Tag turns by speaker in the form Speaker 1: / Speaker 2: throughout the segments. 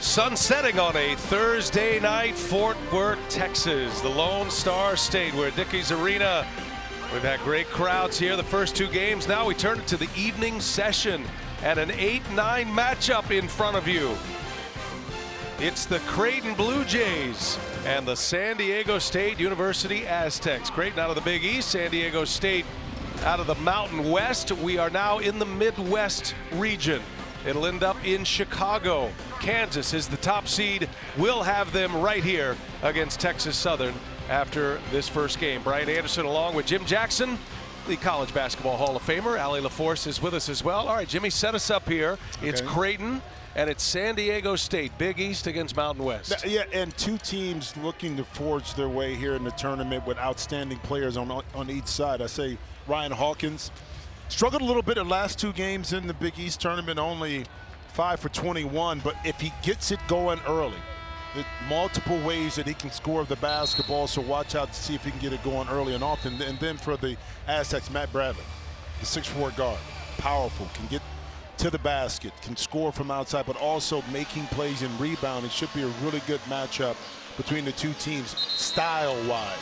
Speaker 1: Sun setting on a Thursday night, Fort Worth, Texas, the Lone Star State. We're at Dickies Arena. We've had great crowds here the first two games. Now we turn it to the evening session and an 8-9 matchup in front of you. It's the Creighton Bluejays and the San Diego State University Aztecs. Creighton out of the Big East, San Diego State out of the Mountain West. We are now in the Midwest region. It'll end up in Chicago. Kansas is the top seed. We'll have them right here against Texas Southern after this first game. Brian Anderson along with Jim Jackson, the College Basketball Hall of Famer. Allie LaForce is with us as well. All right, Jimmy, set us up here. Okay. It's Creighton and it's San Diego State, Big East against Mountain West.
Speaker 2: Yeah, and two teams looking to forge their way here in the tournament with outstanding players on each side. I say Ryan Hawkins struggled a little bit in the last two games in the Big East tournament, only 5 for 21, but if he gets it going early, multiple ways that he can score the basketball, so watch out to see if he can get it going early and often. And then for the Aztecs, Matt Bradley, the 6'4" guard, powerful, can get to the basket, can score from outside, but also making plays and rebounding. It should be a really good matchup between the two teams style-wise.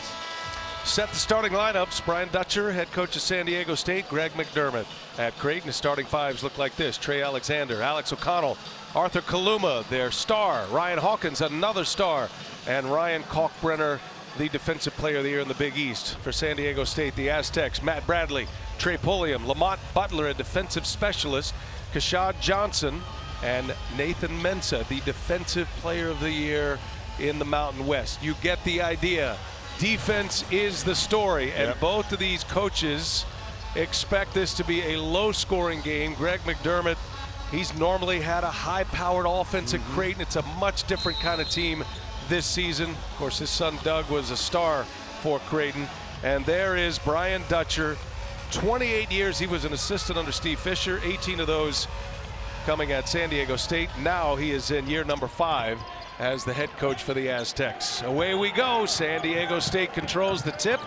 Speaker 1: Set the starting lineups. Brian Dutcher, head coach of San Diego State. Greg McDermott. At Creighton, the starting fives look like this: Trey Alexander, Alex O'Connell, Arthur Kaluma, their star. Ryan Hawkins, another star. And Ryan Kalkbrenner, the defensive player of the year in the Big East. For San Diego State, the Aztecs, Matt Bradley, Trey Pulliam, Lamont Butler, a defensive specialist, Kashad Johnson, and Nathan Mensah, the defensive player of the year in the Mountain West. You get the idea. Defense is the story, and both of these coaches expect this to be a low-scoring game. Greg McDermott, he's normally had a high-powered offense at Creighton. It's a much different kind of team this season. Of course, his son Doug was a star for Creighton. And there is Brian Dutcher. 28 years he was an assistant under Steve Fisher, 18 of those coming at San Diego State. Now he is in year number 5 as the head coach for the Aztecs. Away we go. San Diego State controls the tip.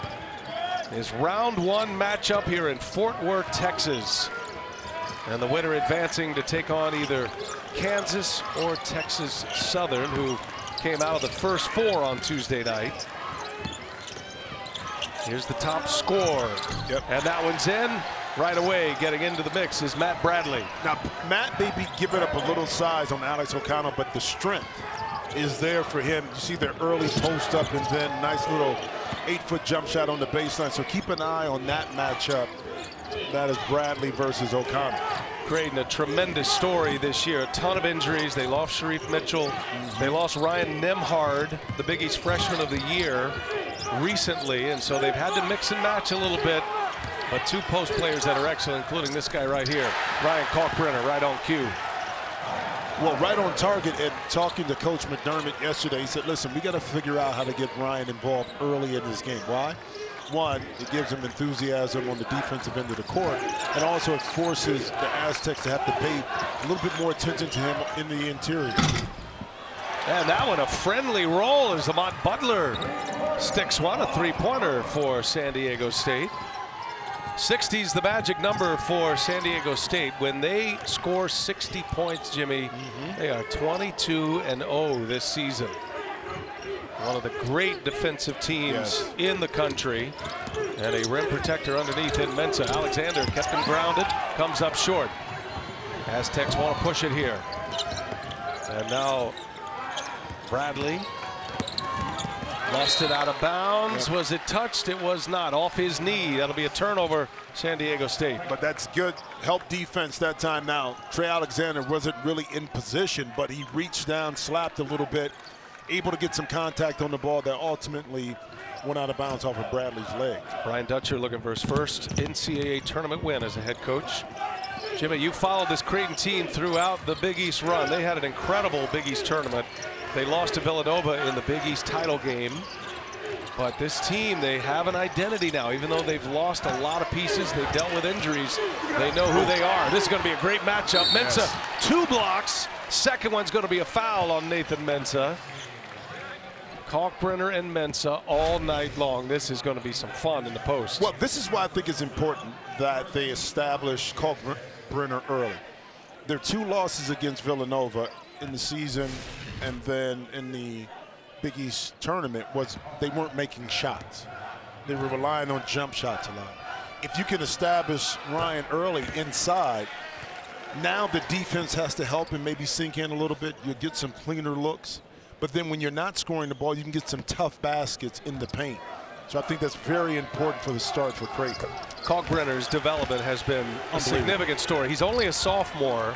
Speaker 1: Is round 1 matchup here in Fort Worth, Texas. And the winner advancing to take on either Kansas or Texas Southern, who came out of the first 4 on Tuesday night. Here's the top score. And that one's in. Right away, getting into the mix is Matt Bradley.
Speaker 2: Now, Matt may be giving up a little size on Alex O'Connell, but the strength is there for him. You see their early post up and then nice little 8-foot jump shot on the baseline. So keep an eye on that matchup. That is Bradley versus O'Connell.
Speaker 1: Creighton, a tremendous story this year. A ton of injuries. They lost Sharif Mitchell. They lost Ryan Nembhard, the Big East Freshman of the Year, recently. And so they've had to mix and match a little bit. But two post players that are excellent, including this guy right here, Ryan Kalkbrenner, right on cue.
Speaker 2: Well, right on target. And talking to Coach McDermott yesterday, he said, listen, we got to figure out how to get Ryan involved early in this game. Why? One, it gives him enthusiasm on the defensive end of the court, and also it forces the Aztecs to have to pay a little bit more attention to him in the interior.
Speaker 1: And that one, a friendly roll as Lamont Butler sticks one, a three-pointer for San Diego State. 60's the magic number for San Diego State. When they score 60 points, Jimmy, they are 22-0 this season. One of the great defensive teams in the country. And a rim protector underneath in Mensah. Alexander kept him grounded, comes up short. Aztecs want to push it here. And now Bradley lost it out of bounds. Was it touched? It was not. Off his knee. That'll be a turnover, San Diego State.
Speaker 2: But that's good help defense that time. Now, Trey Alexander wasn't really in position, but he reached down, slapped a little bit, able to get some contact on the ball that ultimately went out of bounds off of Bradley's leg.
Speaker 1: Brian Dutcher looking for his first NCAA tournament win as a head coach. Jimmy, you followed this Creighton team throughout the Big East run. They had an incredible Big East tournament. They lost to Villanova in the Big East title game. But this team, they have an identity now. Even though they've lost a lot of pieces, they've dealt with injuries, they know who they are. This is going to be a great matchup. Mensah, 2 blocks. Second one's going to be a foul on Nathan Mensah. Kalkbrenner and Mensah all night long. This is going to be some fun in the post.
Speaker 2: Well, this is why I think it's important that they establish Kalkbrenner early. Their 2 losses against Villanova in the season and then in the Big East tournament was they weren't making shots. They were relying on jump shots a lot. If you can establish Ryan early inside, now the defense has to help him maybe sink in a little bit. You'll get some cleaner looks. But then when you're not scoring the ball, you can get some tough baskets in the paint. So I think that's very important for the start for Creighton.
Speaker 1: Kalkbrenner's development has been a significant story. He's only a sophomore.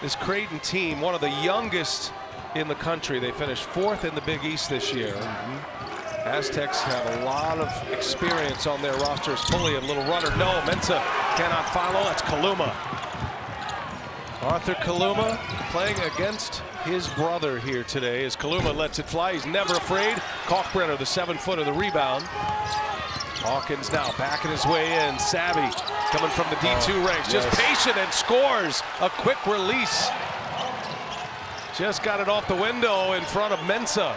Speaker 1: This Creighton team, one of the youngest in the country. They finished 4th in the Big East this year. Aztecs have a lot of experience on their rosters. Pulley, a little runner. No, Mensah cannot follow. That's Kaluma. Arthur Kaluma playing against his brother here today as Kaluma lets it fly. He's never afraid. Kalkbrenner, the 7-footer, the rebound. Hawkins now backing his way in. Savvy coming from the D2 ranks. Just patient and scores. A quick release. Just got it off the window in front of Mensah.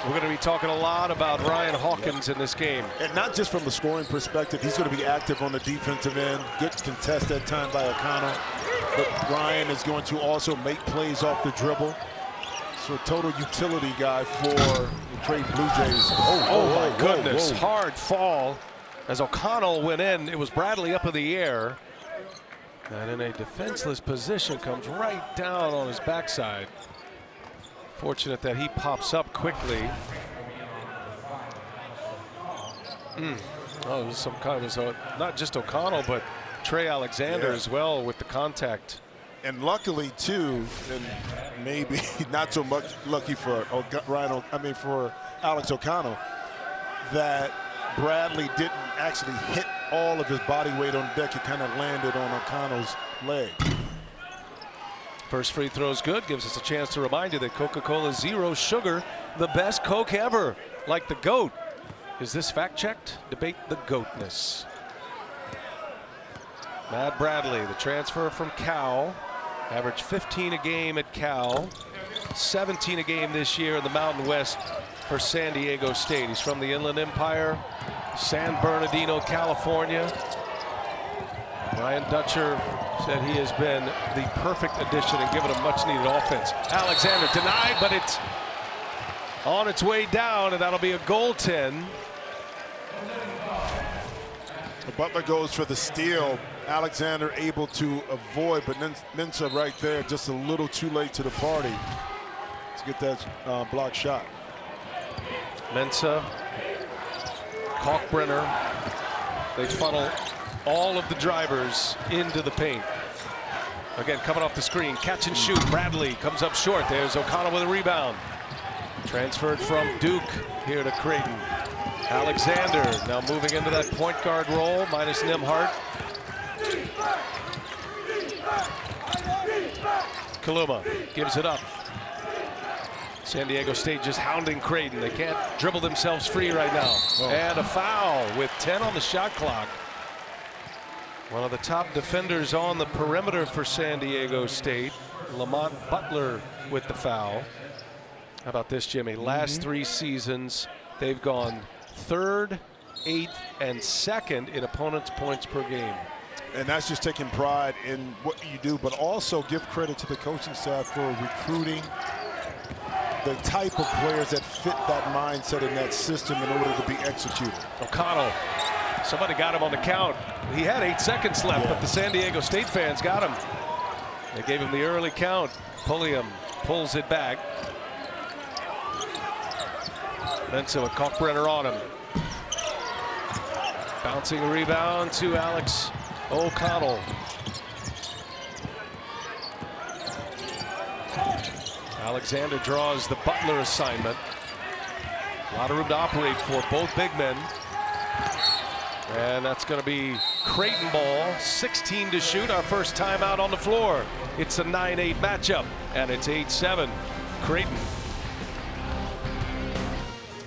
Speaker 1: We're going to be talking a lot about Ryan Hawkins in this game.
Speaker 2: And not just from the scoring perspective. He's going to be active on the defensive end. Good contest that time by O'Connell. But Ryan is going to also make plays off the dribble. So a total utility guy for the Creighton Bluejays.
Speaker 1: Oh my goodness. Hard fall as O'Connell went in. It was Bradley up in the air. And in a defenseless position, comes right down on his backside. Fortunate that he pops up quickly. Oh, it was some kind of, not just O'Connell, but Trey Alexander as well with the contact.
Speaker 2: And luckily too, and maybe not so much lucky for for Alex O'Connell, that Bradley didn't actually hit all of his body weight on deck. It kind of landed on O'Connell's leg.
Speaker 1: First free throw is good. Gives us a chance to remind you that Coca-Cola Zero Sugar, the best Coke ever, like the GOAT. Is this fact checked? Debate the GOATness. Matt Bradley, the transfer from Cal, averaged 15 a game at Cal, 17 a game this year in the Mountain West for San Diego State. He's from the Inland Empire, San Bernardino, California. Ryan Dutcher said he has been the perfect addition and given a much-needed offense. Alexander denied, but it's on its way down, and that'll be a goaltend.
Speaker 2: Butler goes for the steal. Alexander able to avoid, but then Mensah right there, just a little too late to the party to get that block shot.
Speaker 1: Mensah, Kalkbrenner, they funnel all of the drivers into the paint. Again, coming off the screen, catch and shoot. Bradley comes up short. There's O'Connell with a rebound. Transferred from Duke here to Creighton. Alexander now moving into that point guard role, minus Nimhart. Kaluma gives it up. San Diego State just hounding Creighton. They can't dribble themselves free right now. And a foul with 10 on the shot clock. One of the top defenders on the perimeter for San Diego State, Lamont Butler with the foul. How about this, Jimmy? Last 3 seasons, they've gone 3rd, 8th, and 2nd in opponents' points per game.
Speaker 2: And that's just taking pride in what you do, but also give credit to the coaching staff for recruiting the type of players that fit that mindset in that system in order to be executed.
Speaker 1: O'Connell, somebody got him on the count. He had 8 seconds left, but the San Diego State fans got him. They gave him the early count. Pulliam pulls it back. Mensah with Kalkbrenner on him. Bouncing a rebound to Alex O'Connell. Alexander draws the Butler assignment. A lot of room to operate for both big men. And that's going to be Creighton ball. 16 to shoot. Our first timeout on the floor. It's a 9-8 matchup, and it's 8-7 Creighton.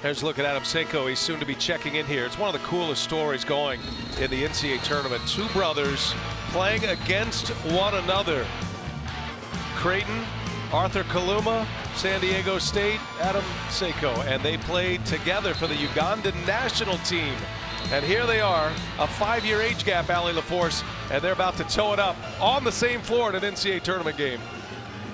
Speaker 1: There's a look at Adam Seiko. He's soon to be checking in here. It's one of the coolest stories going in the NCAA tournament. 2 brothers playing against one another. Creighton, Arthur Kaluma, San Diego State, Adam Seiko. And they played together for the Ugandan national team. And here they are, a 5-year age gap, Allie LaForce, and they're about to toe it up on the same floor in an NCAA tournament game.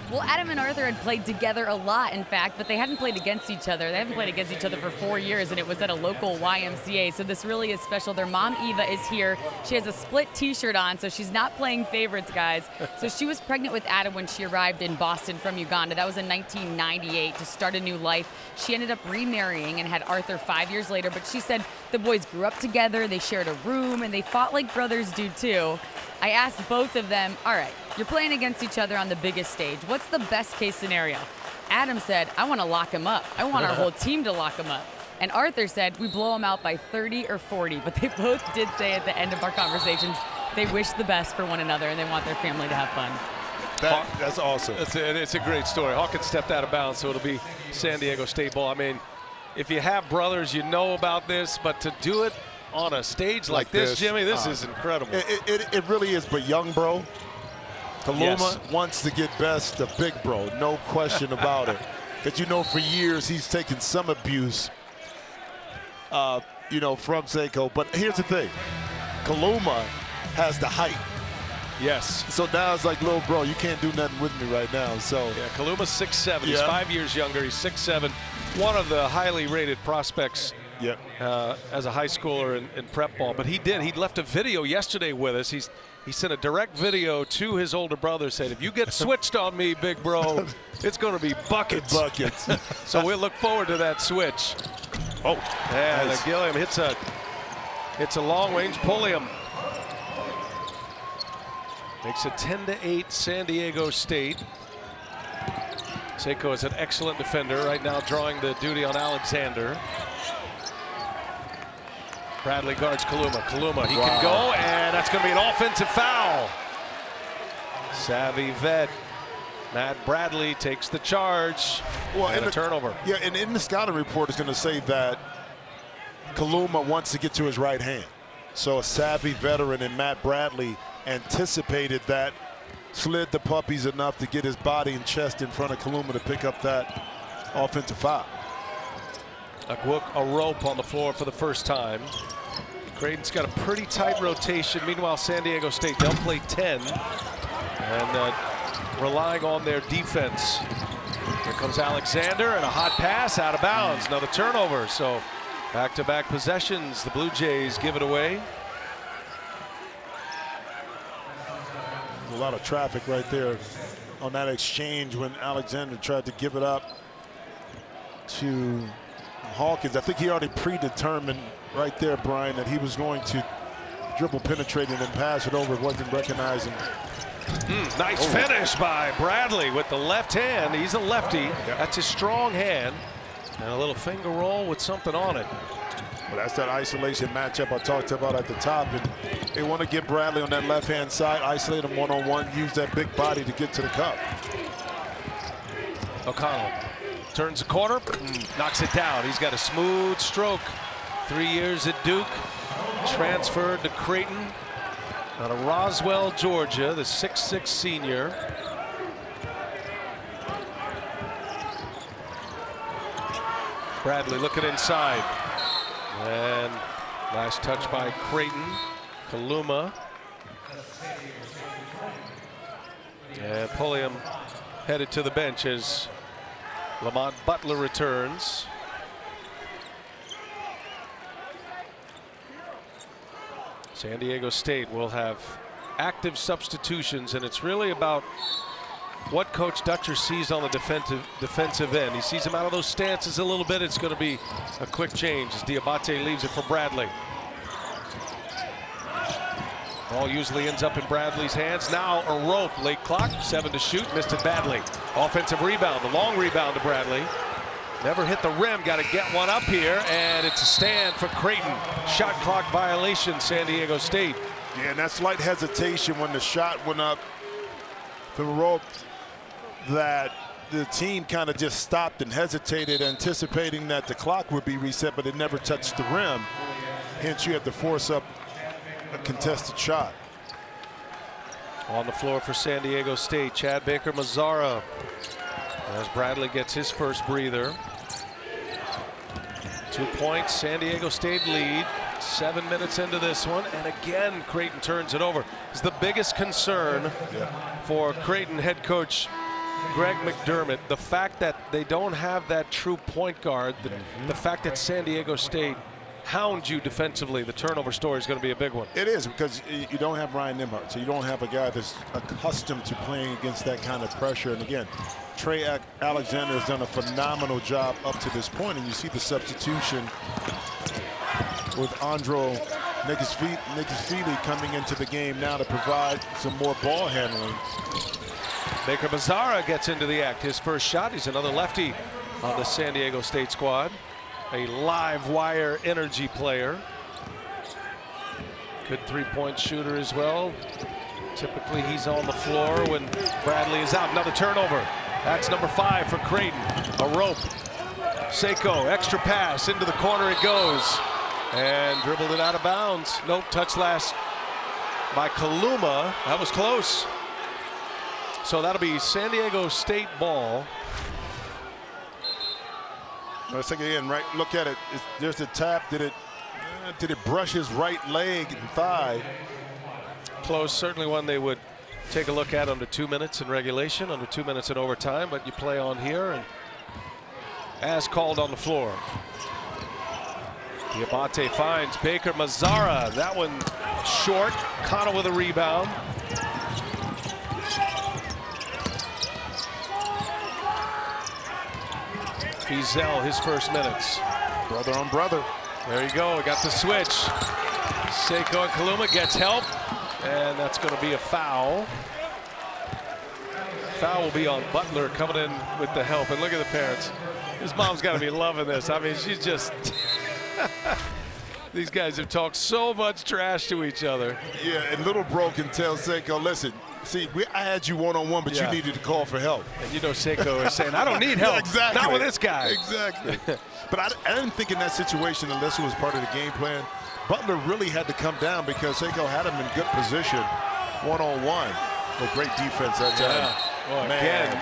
Speaker 3: Well, Adam and Arthur had played together a lot, in fact, but they hadn't played against each other. They haven't played against each other for 4 years, and it was at a local YMCA, so this really is special. Their mom, Eva, is here. She has a split T-shirt on, so she's not playing favorites, guys. So she was pregnant with Adam when she arrived in Boston from Uganda. That was in 1998 to start a new life. She ended up remarrying and had Arthur 5 years later, but she said the boys grew up together, they shared a room, and they fought like brothers do, too. I asked both of them, all right, you're playing against each other on the biggest stage. What's the best case scenario? Adam said, I want to lock him up. I want our whole team to lock him up. And Arthur said, we blow him out by 30 or 40. But they both did say at the end of our conversations, they wish the best for one another and they want their family to have fun.
Speaker 2: That's awesome.
Speaker 1: It's a great story. Hawkins stepped out of bounds, so it'll be San Diego State ball. I mean, if you have brothers, you know about this, but to do it on a stage like this, Jimmy, this is incredible.
Speaker 2: It really is, but young bro, Kaluma wants to get best of big bro, no question about it. Because you know for years he's taken some abuse, you know, from Seiko. But here's the thing, Kaluma has the height.
Speaker 1: Yes.
Speaker 2: So now it's like, little bro, you can't do nothing with me right now. So
Speaker 1: yeah, Kaluma's 6'7". He's 5 years younger. He's 6'7". One of the highly rated prospects as a high schooler in prep ball. But he left a video yesterday with us. He sent a direct video to his older brother, said, if you get switched on me, big bro, it's going to be buckets.
Speaker 2: Buckets.
Speaker 1: So we'll look forward to that switch. Oh, and nice. Gilliam hits a long-range Pulliam. Makes it 10-8 San Diego State. Seiko is an excellent defender right now, drawing the duty on Alexander. Bradley guards Kaluma. Kaluma, he can go, and that's going to be an offensive foul. Savvy vet Matt Bradley takes the charge. And a turnover.
Speaker 2: Yeah, and in the scouting report is going to say that Kaluma wants to get to his right hand. So a savvy veteran in Matt Bradley anticipated that, slid the puppies enough to get his body and chest in front of Kaluma to pick up that offensive foul.
Speaker 1: A rope on the floor for the first time. Creighton's got a pretty tight rotation. Meanwhile, San Diego State, they'll play 10 and relying on their defense. Here comes Alexander and a hot pass out of bounds. Another turnover. So back-to-back possessions. The Blue Jays give it away.
Speaker 2: A lot of traffic right there on that exchange when Alexander tried to give it up to Hawkins. I think he already predetermined right there, Brian, that he was going to dribble, penetrate, and then pass it over. Wasn't recognizing.
Speaker 1: Nice finish by Bradley with the left hand. He's a lefty. That's his strong hand. And a little finger roll with something on it.
Speaker 2: Well, that's that isolation matchup I talked about at the top. And they want to get Bradley on that left-hand side, isolate him one-on-one, use that big body to get to the cup.
Speaker 1: O'Connell turns the corner, knocks it down. He's got a smooth stroke. 3 years at Duke, transferred to Creighton out of Roswell, Georgia, the 6'6" senior. Bradley looking inside. And last touch by Creighton. Kaluma. And Pulliam headed to the bench as Lamont Butler returns. San Diego State will have active substitutions, and it's really about what Coach Dutcher sees on the defensive end. He sees him out of those stances a little bit. It's going to be a quick change as Diabate leaves it for Bradley. Ball usually ends up in Bradley's hands. Now a rope, late clock, 7 to shoot, missed it badly. Offensive rebound, the long rebound to Bradley. Never hit the rim, got to get one up here, and it's a stand for Creighton. Shot clock violation, San Diego State.
Speaker 2: Yeah, and that slight hesitation when the shot went up the rope, that the team kind of just stopped and hesitated, anticipating that the clock would be reset, but it never touched the rim. Hence, you had to force up a contested shot.
Speaker 1: On the floor for San Diego State, Chad Baker-Mazzara, as Bradley gets his first breather. 2 points, San Diego State lead. 7 minutes into this one, and again Creighton turns it over. It's the biggest concern for Creighton head coach Greg McDermott, the fact that they don't have that true point guard, the fact that San Diego State hounds you defensively, the turnover story is going to be a big one.
Speaker 2: It is, because you don't have Ryan Nimhart, so you don't have a guy that's accustomed to playing against that kind of pressure. And again, Trey Alexander has done a phenomenal job up to this point, and you see the substitution with Andro Nikischvili coming into the game now to provide some more ball handling.
Speaker 1: Baker Mazzara gets into the act. His first shot. He's another lefty on the San Diego State squad. A live wire energy player. Good three-point shooter as well. Typically he's on the floor when Bradley is out. Another turnover. That's number 5 for Creighton. A rope. Seiko, extra pass into the corner it goes. And dribbled it out of bounds. Nope, touch last by Kaluma. That was close. So that'll be San Diego State ball.
Speaker 2: Let's take it in, right? Look at it. There's the tap. Did it brush his right leg and thigh?
Speaker 1: Close, certainly one they would take a look at under 2 minutes in regulation, under 2 minutes in overtime, but you play on here and as called on the floor. Diabate finds Baker Mazzara. That one short. Connell with a rebound. Fizel, his first minutes.
Speaker 2: Brother on brother.
Speaker 1: There you go. We got the switch. Seiko and Kaluma gets help, and that's going to be a foul. Foul will be on Butler coming in with the help. And look at the parents. His mom's got to be loving this. I mean, she's just. These guys have talked so much trash to each other.
Speaker 2: Yeah, and little bro can tell Seiko, listen, see, I had you one-on-one, but you needed to call for help.
Speaker 1: And you know Seiko is saying, I don't need help.
Speaker 2: Yeah, exactly.
Speaker 1: Not with this guy.
Speaker 2: Exactly. But I didn't think in that situation, unless it was part of the game plan, Butler really had to come down because Seiko had him in good position one-on-one. But great defense that time.
Speaker 1: Well, again,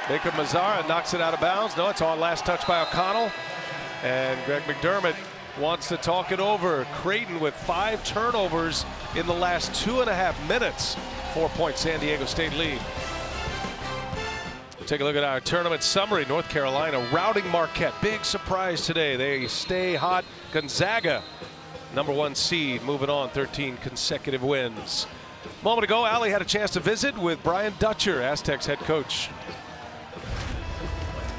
Speaker 1: Baker Mazzara knocks it out of bounds. No, it's on last touch by O'Connell. And Greg McDermott wants to talk it over. Creighton with 5 turnovers in the last 2.5 minutes. 4-point San Diego State lead. Take a look at our tournament summary. North Carolina routing Marquette. Big surprise today. They stay hot. Gonzaga, #1 seed, moving on, 13 consecutive wins. A moment ago, Allie had a chance to visit with Brian Dutcher, Aztecs head coach.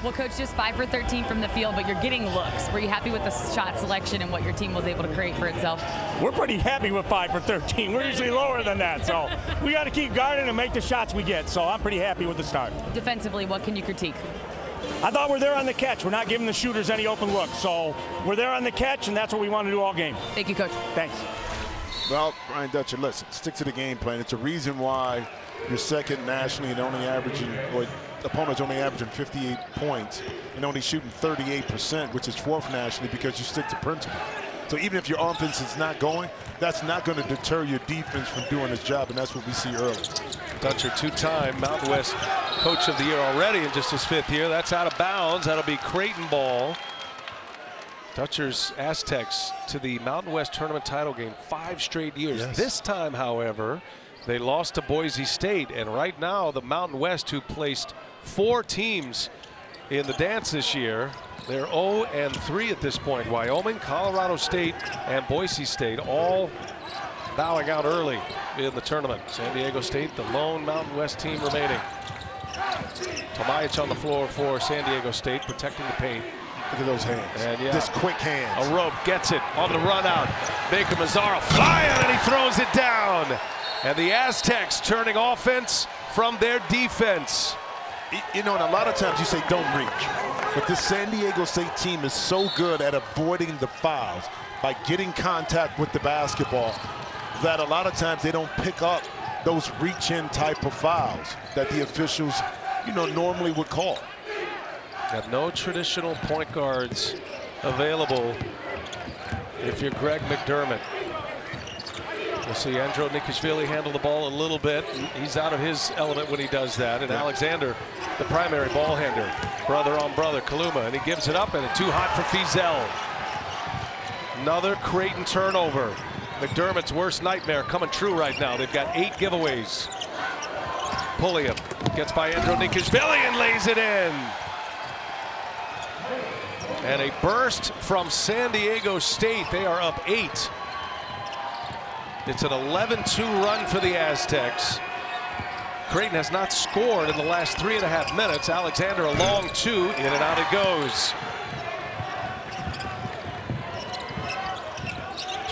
Speaker 3: Well, Coach, just 5 for 13 from the field, but you're getting looks. Were you happy with the shot selection and what your team was able to create for itself?
Speaker 4: We're pretty happy with 5 for 13. We're usually lower than that, so we got to keep guarding and make the shots we get. So I'm pretty happy with the start.
Speaker 3: Defensively, what can you critique?
Speaker 4: I thought we're there on the catch. We're not giving the shooters any open looks. So we're there on the catch, and that's what we want to do all game.
Speaker 3: Thank you, Coach.
Speaker 4: Thanks.
Speaker 2: Well, Brian Dutcher, listen, stick to the game plan. It's a reason why you're second nationally and only averaging, or opponents only averaging 58 points and only shooting 38%, which is 4th nationally, because you stick to principle. So even if your offense is not going, that's not going to deter your defense from doing its job, and that's what we see early.
Speaker 1: Dutcher, 2-time Mountain West Coach of the Year already in just his 5th year. That's out of bounds. That'll be Creighton ball. Dutcher's Aztecs to the Mountain West tournament title game 5 straight years.
Speaker 2: Yes.
Speaker 1: This time, however, they lost to Boise State, and right now the Mountain West, who placed 4 teams in the dance this year, they're 0-3 at this point. Wyoming, Colorado State, and Boise State all bowing out early in the tournament. San Diego State, the lone Mountain West team remaining. Tomajic on the floor for San Diego State, protecting the paint.
Speaker 2: Look at those hands.
Speaker 1: And
Speaker 2: just quick hands.
Speaker 1: A rope gets it on the run out. Baker Mazzara flying, and he throws it down. And the Aztecs turning offense from their defense.
Speaker 2: You know, and a lot of times you say don't reach, but this San Diego State team is so good at avoiding the fouls by getting contact with the basketball that a lot of times they don't pick up those reach-in type of fouls that the officials, you know, normally would call.
Speaker 1: Got no traditional point guards available if you're Greg McDermott. We'll see Andro Nikischvili handle the ball a little bit. He's out of his element when he does that. And Alexander, the primary ball handler, brother on brother, Kaluma, and he gives it up, and it's too hot for Fizel. Another Creighton turnover. McDermott's worst nightmare coming true right now. They've got 8 giveaways. Pulliam gets by Andronikashvili and lays it in. And a burst from San Diego State. They are up 8. It's an 11-2 run for the Aztecs. Creighton has not scored in the last 3.5 minutes. Alexander a long 2, in and out it goes.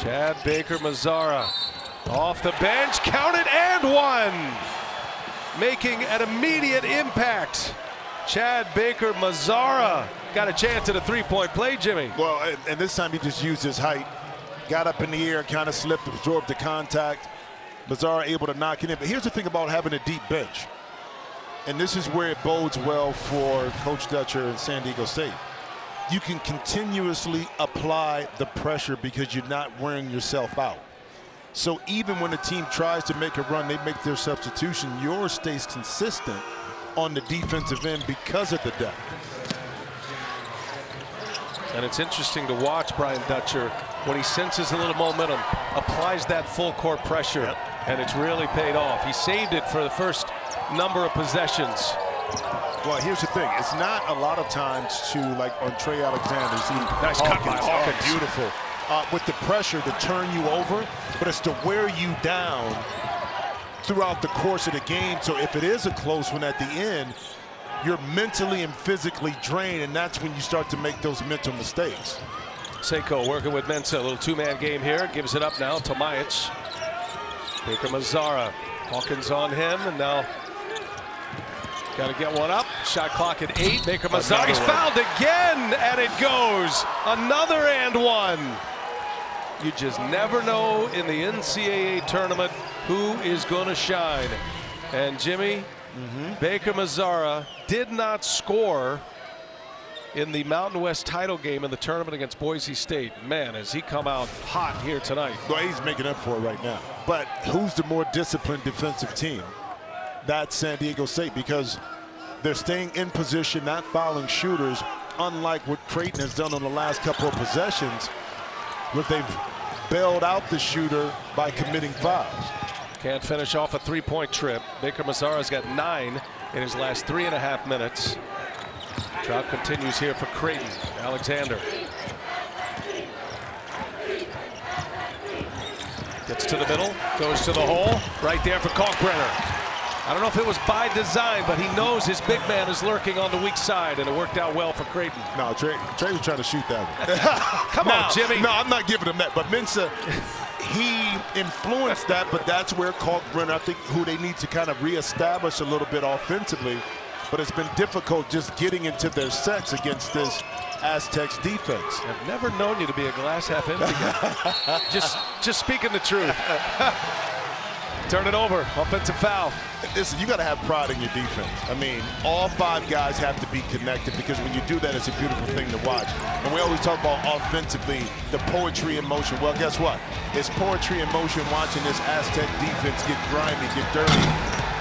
Speaker 1: Chad Baker-Mazara off the bench, counted and one. Making an immediate impact. Chad Baker-Mazara got a chance at a three-point play, Jimmy.
Speaker 2: Well, and this time he just used his height. Got up in the air, kind of slipped, absorbed the contact. Mazara able to knock it in. But here's the thing about having a deep bench. And this is where it bodes well for Coach Dutcher and San Diego State. You can continuously apply the pressure because you're not wearing yourself out. So even when a team tries to make a run, they make their substitution, yours stays consistent on the defensive end because of the depth.
Speaker 1: And it's interesting to watch Brian Dutcher when he senses a little momentum, applies that full court pressure, and it's really paid off. He saved it for the first number of possessions.
Speaker 2: Well, here's the thing. It's not a lot of times to, like on Trey Alexander, see
Speaker 1: nice cut by Hawkins.
Speaker 2: Oh, beautiful. With the pressure to turn you over, but it's to wear you down throughout the course of the game. So if it is a close one at the end, you're mentally and physically drained, and that's when you start to make those mental mistakes.
Speaker 1: Seiko working with Mensah, a little two-man game here. Gives it up now to Majic. Baker-Mazara, Hawkins on him, and now got to get one up. Shot clock at 8. Baker-Mazara, he's fouled again, and it goes. Another and one. You just never know in the NCAA tournament who is going to shine. And Jimmy, Baker-Mazara did not score in the Mountain West title game in the tournament against Boise State. Man, has he come out hot here tonight.
Speaker 2: Well, he's making up for it right now. But who's the more disciplined defensive team? That's San Diego State, because they're staying in position, not fouling shooters, unlike what Creighton has done on the last couple of possessions, where they've bailed out the shooter by committing fouls.
Speaker 1: Can't finish off a three-point trip. Baker-Mazara's got 9 in his last 3.5 minutes. Drought continues here for Creighton. Alexander gets to the middle, goes to the hole, right there for Kalkbrenner. I don't know if it was by design, but he knows his big man is lurking on the weak side, and it worked out well for Creighton.
Speaker 2: No, Trey was trying to shoot that one.
Speaker 1: Come on, Jimmy.
Speaker 2: No, I'm not giving him that. But Mensah, he influenced that, but that's where Kalkbrenner, I think, who they need to kind of reestablish a little bit offensively. But it's been difficult just getting into their sets against this Aztecs defense.
Speaker 1: I've never known you to be a glass half empty guy. just speaking the truth. Turn it over. Offensive foul.
Speaker 2: Listen, you got to have pride in your defense. I mean, all 5 guys have to be connected, because when you do that, it's a beautiful thing to watch. And we always talk about offensively, the poetry in motion. Well, guess what? It's poetry in motion watching this Aztec defense get grimy, get dirty,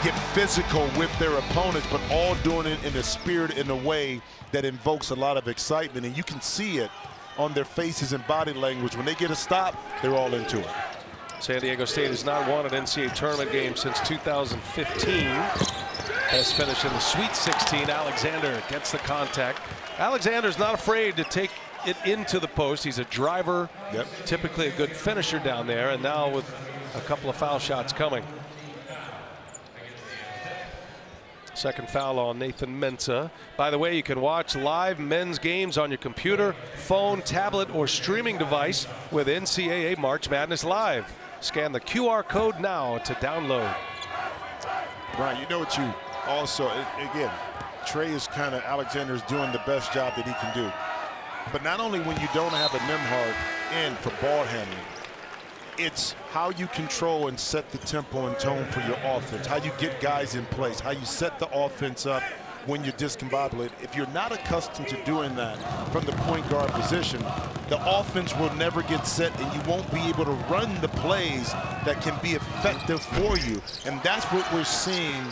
Speaker 2: get physical with their opponents, but all doing it in a spirit, in a way that invokes a lot of excitement. And you can see it on their faces and body language. When they get a stop, they're all into it.
Speaker 1: San Diego State has not won an NCAA tournament game since 2015. Has finished in the Sweet 16. Alexander gets the contact. Alexander's not afraid to take it into the post. He's a driver, typically a good finisher down there, and now with a couple of foul shots coming. Second foul on Nathan Mensah. By the way, you can watch live men's games on your computer, phone, tablet, or streaming device with NCAA March Madness Live. Scan the QR code now to download.
Speaker 2: Brian, you know what you also, again, Trey is kind of, Alexander is doing the best job that he can do. But not only when you don't have a Nembhard in for ball handling, it's how you control and set the tempo and tone for your offense, how you get guys in place, how you set the offense up when you're discombobulated. If you're not accustomed to doing that from the point guard position, the offense will never get set, and you won't be able to run the plays that can be effective for you. And that's what we're seeing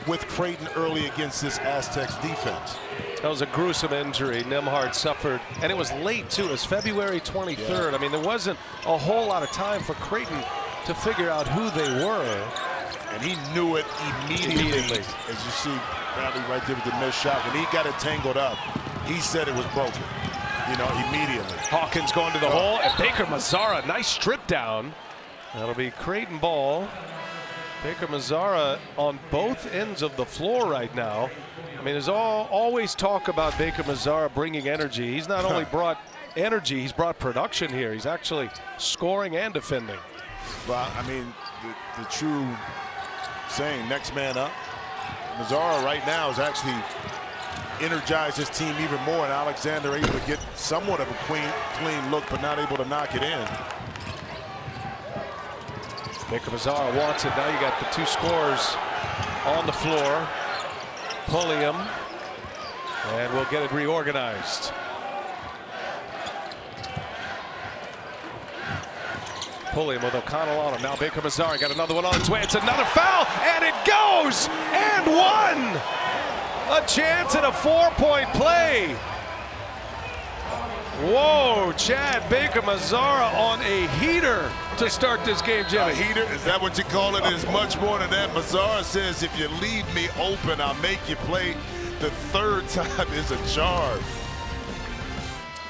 Speaker 2: with Creighton early against this Aztecs defense.
Speaker 1: That was a gruesome injury Nembhard suffered, and it was late too. It was February 23rd. Yeah. I mean, there wasn't a whole lot of time for Creighton to figure out who they were.
Speaker 2: And he knew it immediately. As you see Bradley right there with the missed shot. When he got it tangled up, he said it was broken. You know, immediately.
Speaker 1: Hawkins going to the hole, and Baker Mazzara, nice strip down. That'll be Creighton ball. Baker Mazzara on both ends of the floor right now. I mean, there's always talk about Baker Mazzara bringing energy. He's not only brought energy, he's brought production here. He's actually scoring and defending.
Speaker 2: Well, I mean, the true saying, next man up. Mazzara right now is actually energized his team even more, and Alexander able to get somewhat of a clean look, but not able to knock it in.
Speaker 1: Baker Mazzara wants it. Now you got the two scorers on the floor. Pulliam, and we'll get it reorganized. Pulliam with O'Connell on him. Now Baker Mazzara got another one on its way. It's another foul, and it goes! And one! A chance at a 4-point play. Whoa, Chad Baker Mazzara on a heater to start this game, Jimmy.
Speaker 2: A heater? Is that what you call it? It's much more than that. Mazzara says, if you leave me open, I'll make you play. The third time is a charge.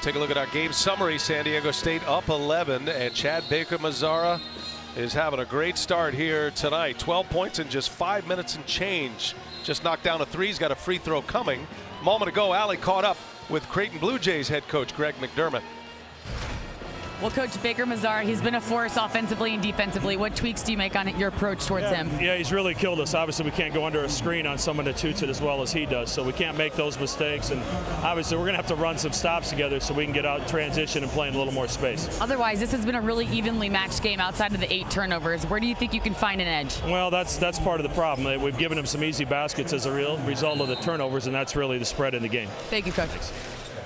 Speaker 1: Take a look at our game summary. San Diego State up 11, and Chad Baker Mazzara is having a great start here tonight. 12 points in just 5 minutes and change. Just knocked down a three. He's got a free throw coming. A moment ago, Allie caught up with Creighton Bluejays head coach Greg McDermott.
Speaker 3: Well, Coach Baker Mazzara, he's been a force offensively and defensively. What tweaks do you make on your approach towards him?
Speaker 4: Yeah, he's really killed us. Obviously, we can't go under a screen on someone that shoots it as well as he does, so we can't make those mistakes. And obviously, we're going to have to run some stops together so we can get out in transition and play in a little more space.
Speaker 3: Otherwise, this has been a really evenly matched game outside of the 8 turnovers. Where do you think you can find an edge?
Speaker 4: Well, that's part of the problem. We've given him some easy baskets as a real result of the turnovers, and that's really the spread in the game.
Speaker 3: Thank you, Coach.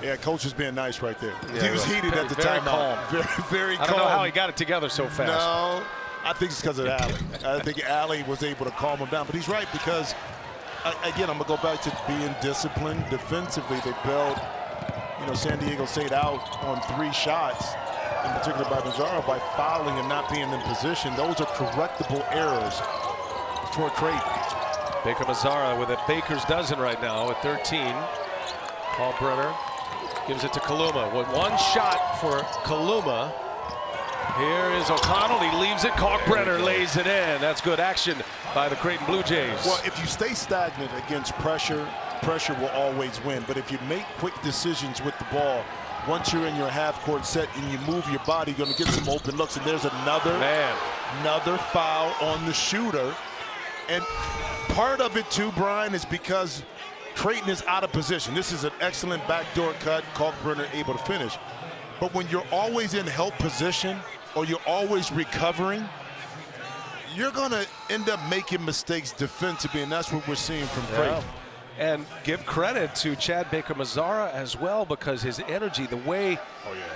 Speaker 2: Yeah, coach was being nice right there.
Speaker 1: Yeah,
Speaker 2: he was heated at the timeout. Very calm.
Speaker 1: I don't know how he got it together so fast.
Speaker 2: No, I think it's because of Allie. I think Allie was able to calm him down. But he's right, because, again, I'm going to go back to being disciplined. Defensively, they bailed, San Diego State out on 3 shots, in particular by Mazzara, by fouling and not being in position. Those are correctable errors for Creighton.
Speaker 1: Baker Mazzara with a baker's dozen right now at 13. Paul Brenner gives it to Kaluma with one shot for Kaluma. Here is O'Connell. He leaves it. Kalkbrenner lays it in. That's good action by the Creighton Bluejays.
Speaker 2: Well, if you stay stagnant against pressure, pressure will always win. But if you make quick decisions with the ball, once you're in your half-court set and you move your body, you're going to get some open looks. And there's another foul on the shooter. And part of it, too, Brian, is because Creighton is out of position. This is an excellent backdoor cut. Kalkbrenner able to finish. But when you're always in help position or you're always recovering, you're going to end up making mistakes defensively, and that's what we're seeing from Creighton.
Speaker 1: And give credit to Chad Baker Mazzara as well, because his energy, the way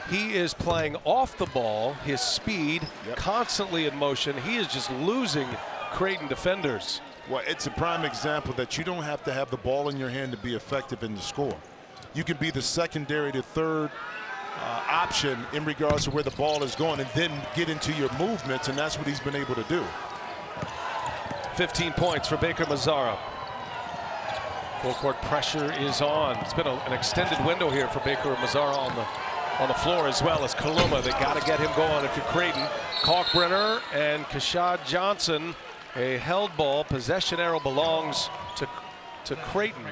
Speaker 1: he is playing off the ball, his speed, constantly in motion, he is just losing Creighton defenders.
Speaker 2: Well, it's a prime example that you don't have to have the ball in your hand to be effective in the score. You can be the secondary to third option in regards to where the ball is going and then get into your movements, and that's what he's been able to do.
Speaker 1: 15 points for Baker Mazzara. Full court pressure is on. It's been an extended window here for Baker Mazzara on the floor, as well as Kaluma. They got to get him going if you're Creighton. Kalkbrenner and Kashad Johnson. A held ball. Possession arrow belongs to Creighton.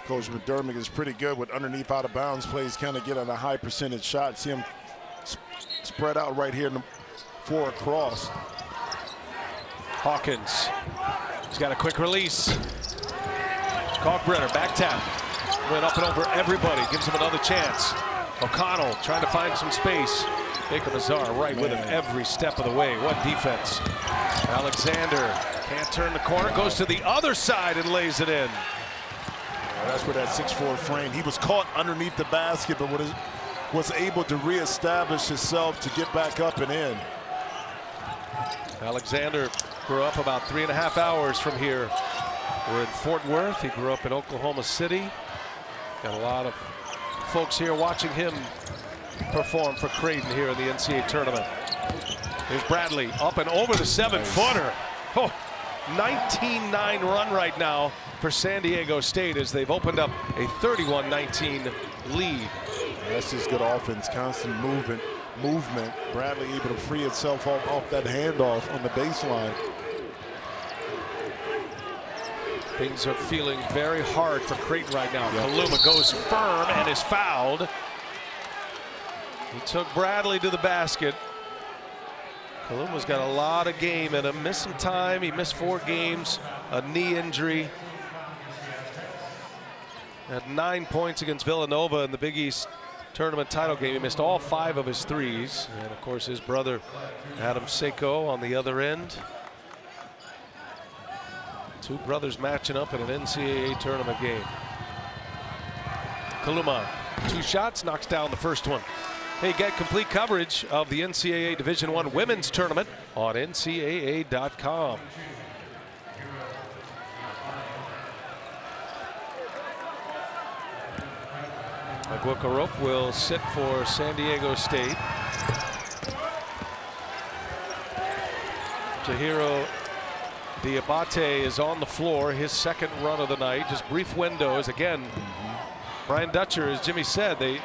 Speaker 2: Coach McDermott is pretty good with underneath out of bounds plays, kind of get on a high percentage shot. See him spread out right here in the 4 across.
Speaker 1: Hawkins. He's got a quick release. Kalkbrenner, back tap. Went up and over everybody. Gives him another chance. O'Connell trying to find some space. Baker Mazzara right with him every step of the way. What defense. Alexander can't turn the corner. Goes to the other side and lays it in.
Speaker 2: That's where that 6'4" frame. He was caught underneath the basket, but was able to reestablish himself to get back up and in.
Speaker 1: Alexander grew up about 3.5 hours from here. We're in Fort Worth. He grew up in Oklahoma City. Got a lot of folks here watching him perform for Creighton here in the NCAA tournament. Here's Bradley up and over the 7-footer. Oh, 19-9 run right now for San Diego State as they've opened up a 31-19 lead.
Speaker 2: That's just good offense, constant movement. Bradley able to free itself off that handoff on the baseline.
Speaker 1: Things are feeling very hard for Creighton right now. Kaluma goes firm and is fouled. He took Bradley to the basket. Kaluma's got a lot of game in him. Missed some time. He missed 4 games. A knee injury. Had 9 points against Villanova in the Big East tournament title game. He missed all 5 of his threes. And of course his brother Adam Seiko on the other end. 2 brothers matching up in an NCAA tournament game. Kaluma, 2 shots, knocks down the first one. Hey, get complete coverage of the NCAA Division I Women's Tournament on NCAA.com. Aguacarop will sit for San Diego State. Tahiro Diabate is on the floor, his second run of the night. Just brief windows. Again, Brian Dutcher, as Jimmy said, they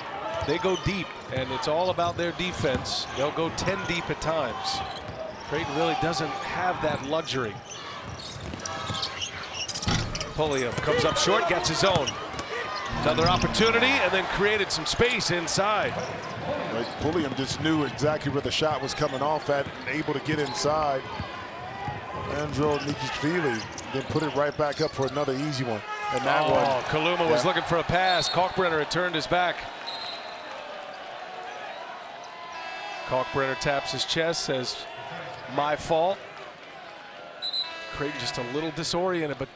Speaker 1: go deep, and it's all about their defense. They'll go 10 deep at times. Creighton really doesn't have that luxury. Pulliam comes up short, gets his own. Another opportunity, and then created some space inside.
Speaker 2: Right, Pulliam just knew exactly where the shot was coming off at and able to get inside. Andro Nikishvili then put it right back up for another easy one. And that one.
Speaker 1: Kaluma was looking for a pass. Kalkbrenner had turned his back. Kalkbrenner taps his chest, says, my fault. Creighton just a little disoriented, but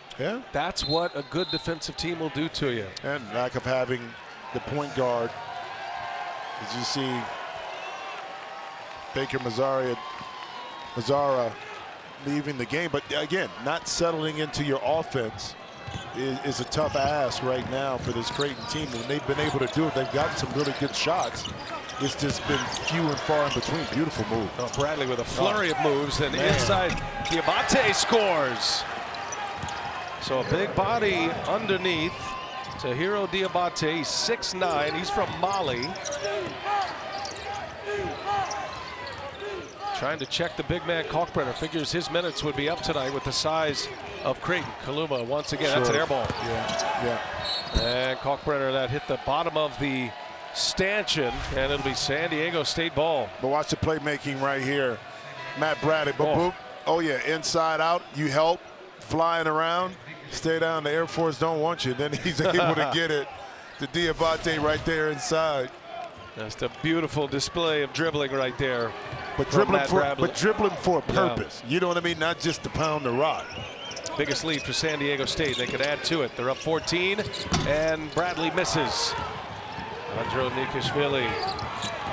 Speaker 1: that's what a good defensive team will do to you.
Speaker 2: And lack of having the point guard. As you see, Baker Mazzara leaving the game. But again, not settling into your offense is a tough ask right now for this Creighton team. And they've been able to do it. They've gotten some really good shots. It's just been few and far in between. Beautiful move.
Speaker 1: Oh, Bradley with a flurry of moves, and inside Diabate scores. So a big body underneath. Tahiro Diabate, 6'9". He's from Mali. Trying to check the big man Kalkbrenner. Figures his minutes would be up tonight with the size of Creighton. Kaluma once again, that's an air ball. And Kalkbrenner, that hit the bottom of the stanchion, and it'll be San Diego State ball.
Speaker 2: But watch the playmaking right here. Matt Bradley, boop. Oh yeah, inside out, you help, flying around, stay down, the Air Force don't want you. Then he's able to get it to Diabate right there inside.
Speaker 1: That's a beautiful display of dribbling right there.
Speaker 2: But dribbling for a purpose. You know what I mean? Not just to pound the rock.
Speaker 1: Biggest lead for San Diego State. They could add to it. They're up 14, and Bradley misses. Andro Nikishvili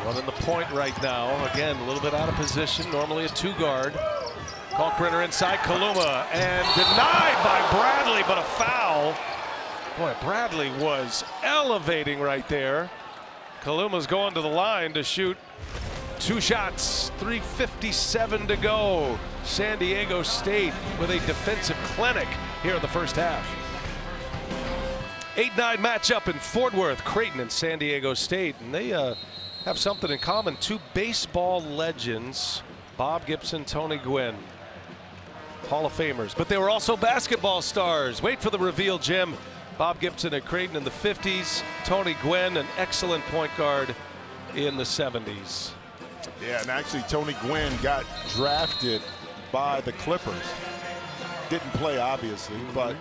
Speaker 1: running the point right now. Again, a little bit out of position. Normally a 2-guard. Kalkbrenner inside Kaluma, and denied by Bradley, but a foul. Boy, Bradley was elevating right there. Kaluma's going to the line to shoot 2 shots, 3:57 to go. San Diego State with a defensive clinic here in the first half. 8-9 matchup in Fort Worth, Creighton and San Diego State. And they have something in common. 2 baseball legends, Bob Gibson, Tony Gwynn, Hall of Famers. But they were also basketball stars. Wait for the reveal, Jim. Bob Gibson at Creighton in the 50s. Tony Gwynn, an excellent point guard in the 70s.
Speaker 2: Yeah, and actually Tony Gwynn got drafted by the Clippers. Didn't play, obviously, but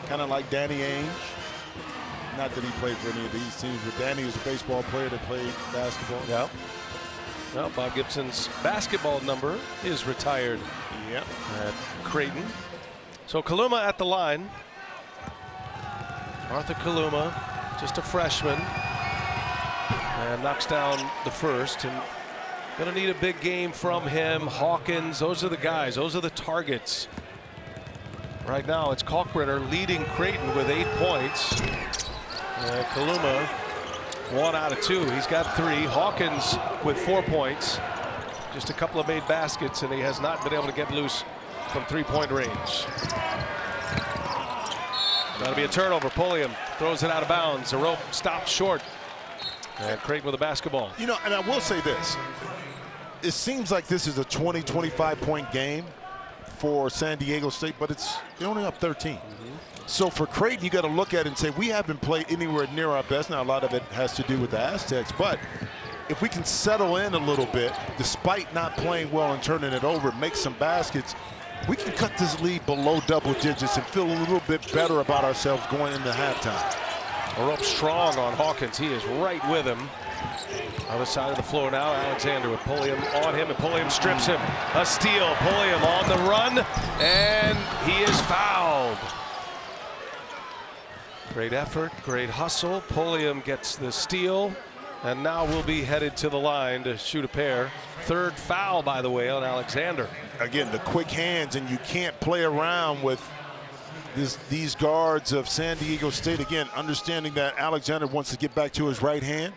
Speaker 2: kind of like Danny Ainge. Not that he played for any of these teams, but Danny was a baseball player that played basketball.
Speaker 1: Yeah. Well, Bob Gibson's basketball number is retired at Creighton. So Kaluma at the line. Arthur Kaluma, just a freshman, and knocks down the first. And gonna need a big game from him. Hawkins, those are the guys, those are the targets. Right now it's Kalkbrenner leading Creighton with 8 points. Kaluma, 1 out of 2. He's got 3. Hawkins with 4 points. Just a couple of made baskets, and he has not been able to get loose from three-point range. That'll be a turnover. Pulliam throws it out of bounds. The rope stops short. And Creighton with the basketball.
Speaker 2: You know, and I will say this. It seems like this is a 20, 25-point game for San Diego State, but they're only up 13. So for Creighton, you got to look at it and say, we haven't played anywhere near our best. Now, a lot of it has to do with the Aztecs, but if we can settle in a little bit, despite not playing well and turning it over, make some baskets, we can cut this lead below double digits and feel a little bit better about ourselves going into halftime.
Speaker 1: A rope strong on Hawkins. He is right with him. Other side of the floor now. Alexander with Pulliam on him, and Pulliam strips him. A steal. Pulliam on the run, and he is fouled. Great effort, great hustle. Pulliam gets the steal, and now we'll be headed to the line to shoot a pair. Third foul, by the way, on Alexander.
Speaker 2: Again, the quick hands, and you can't play around with these guards of San Diego State. Again, understanding that Alexander wants to get back to his right hand.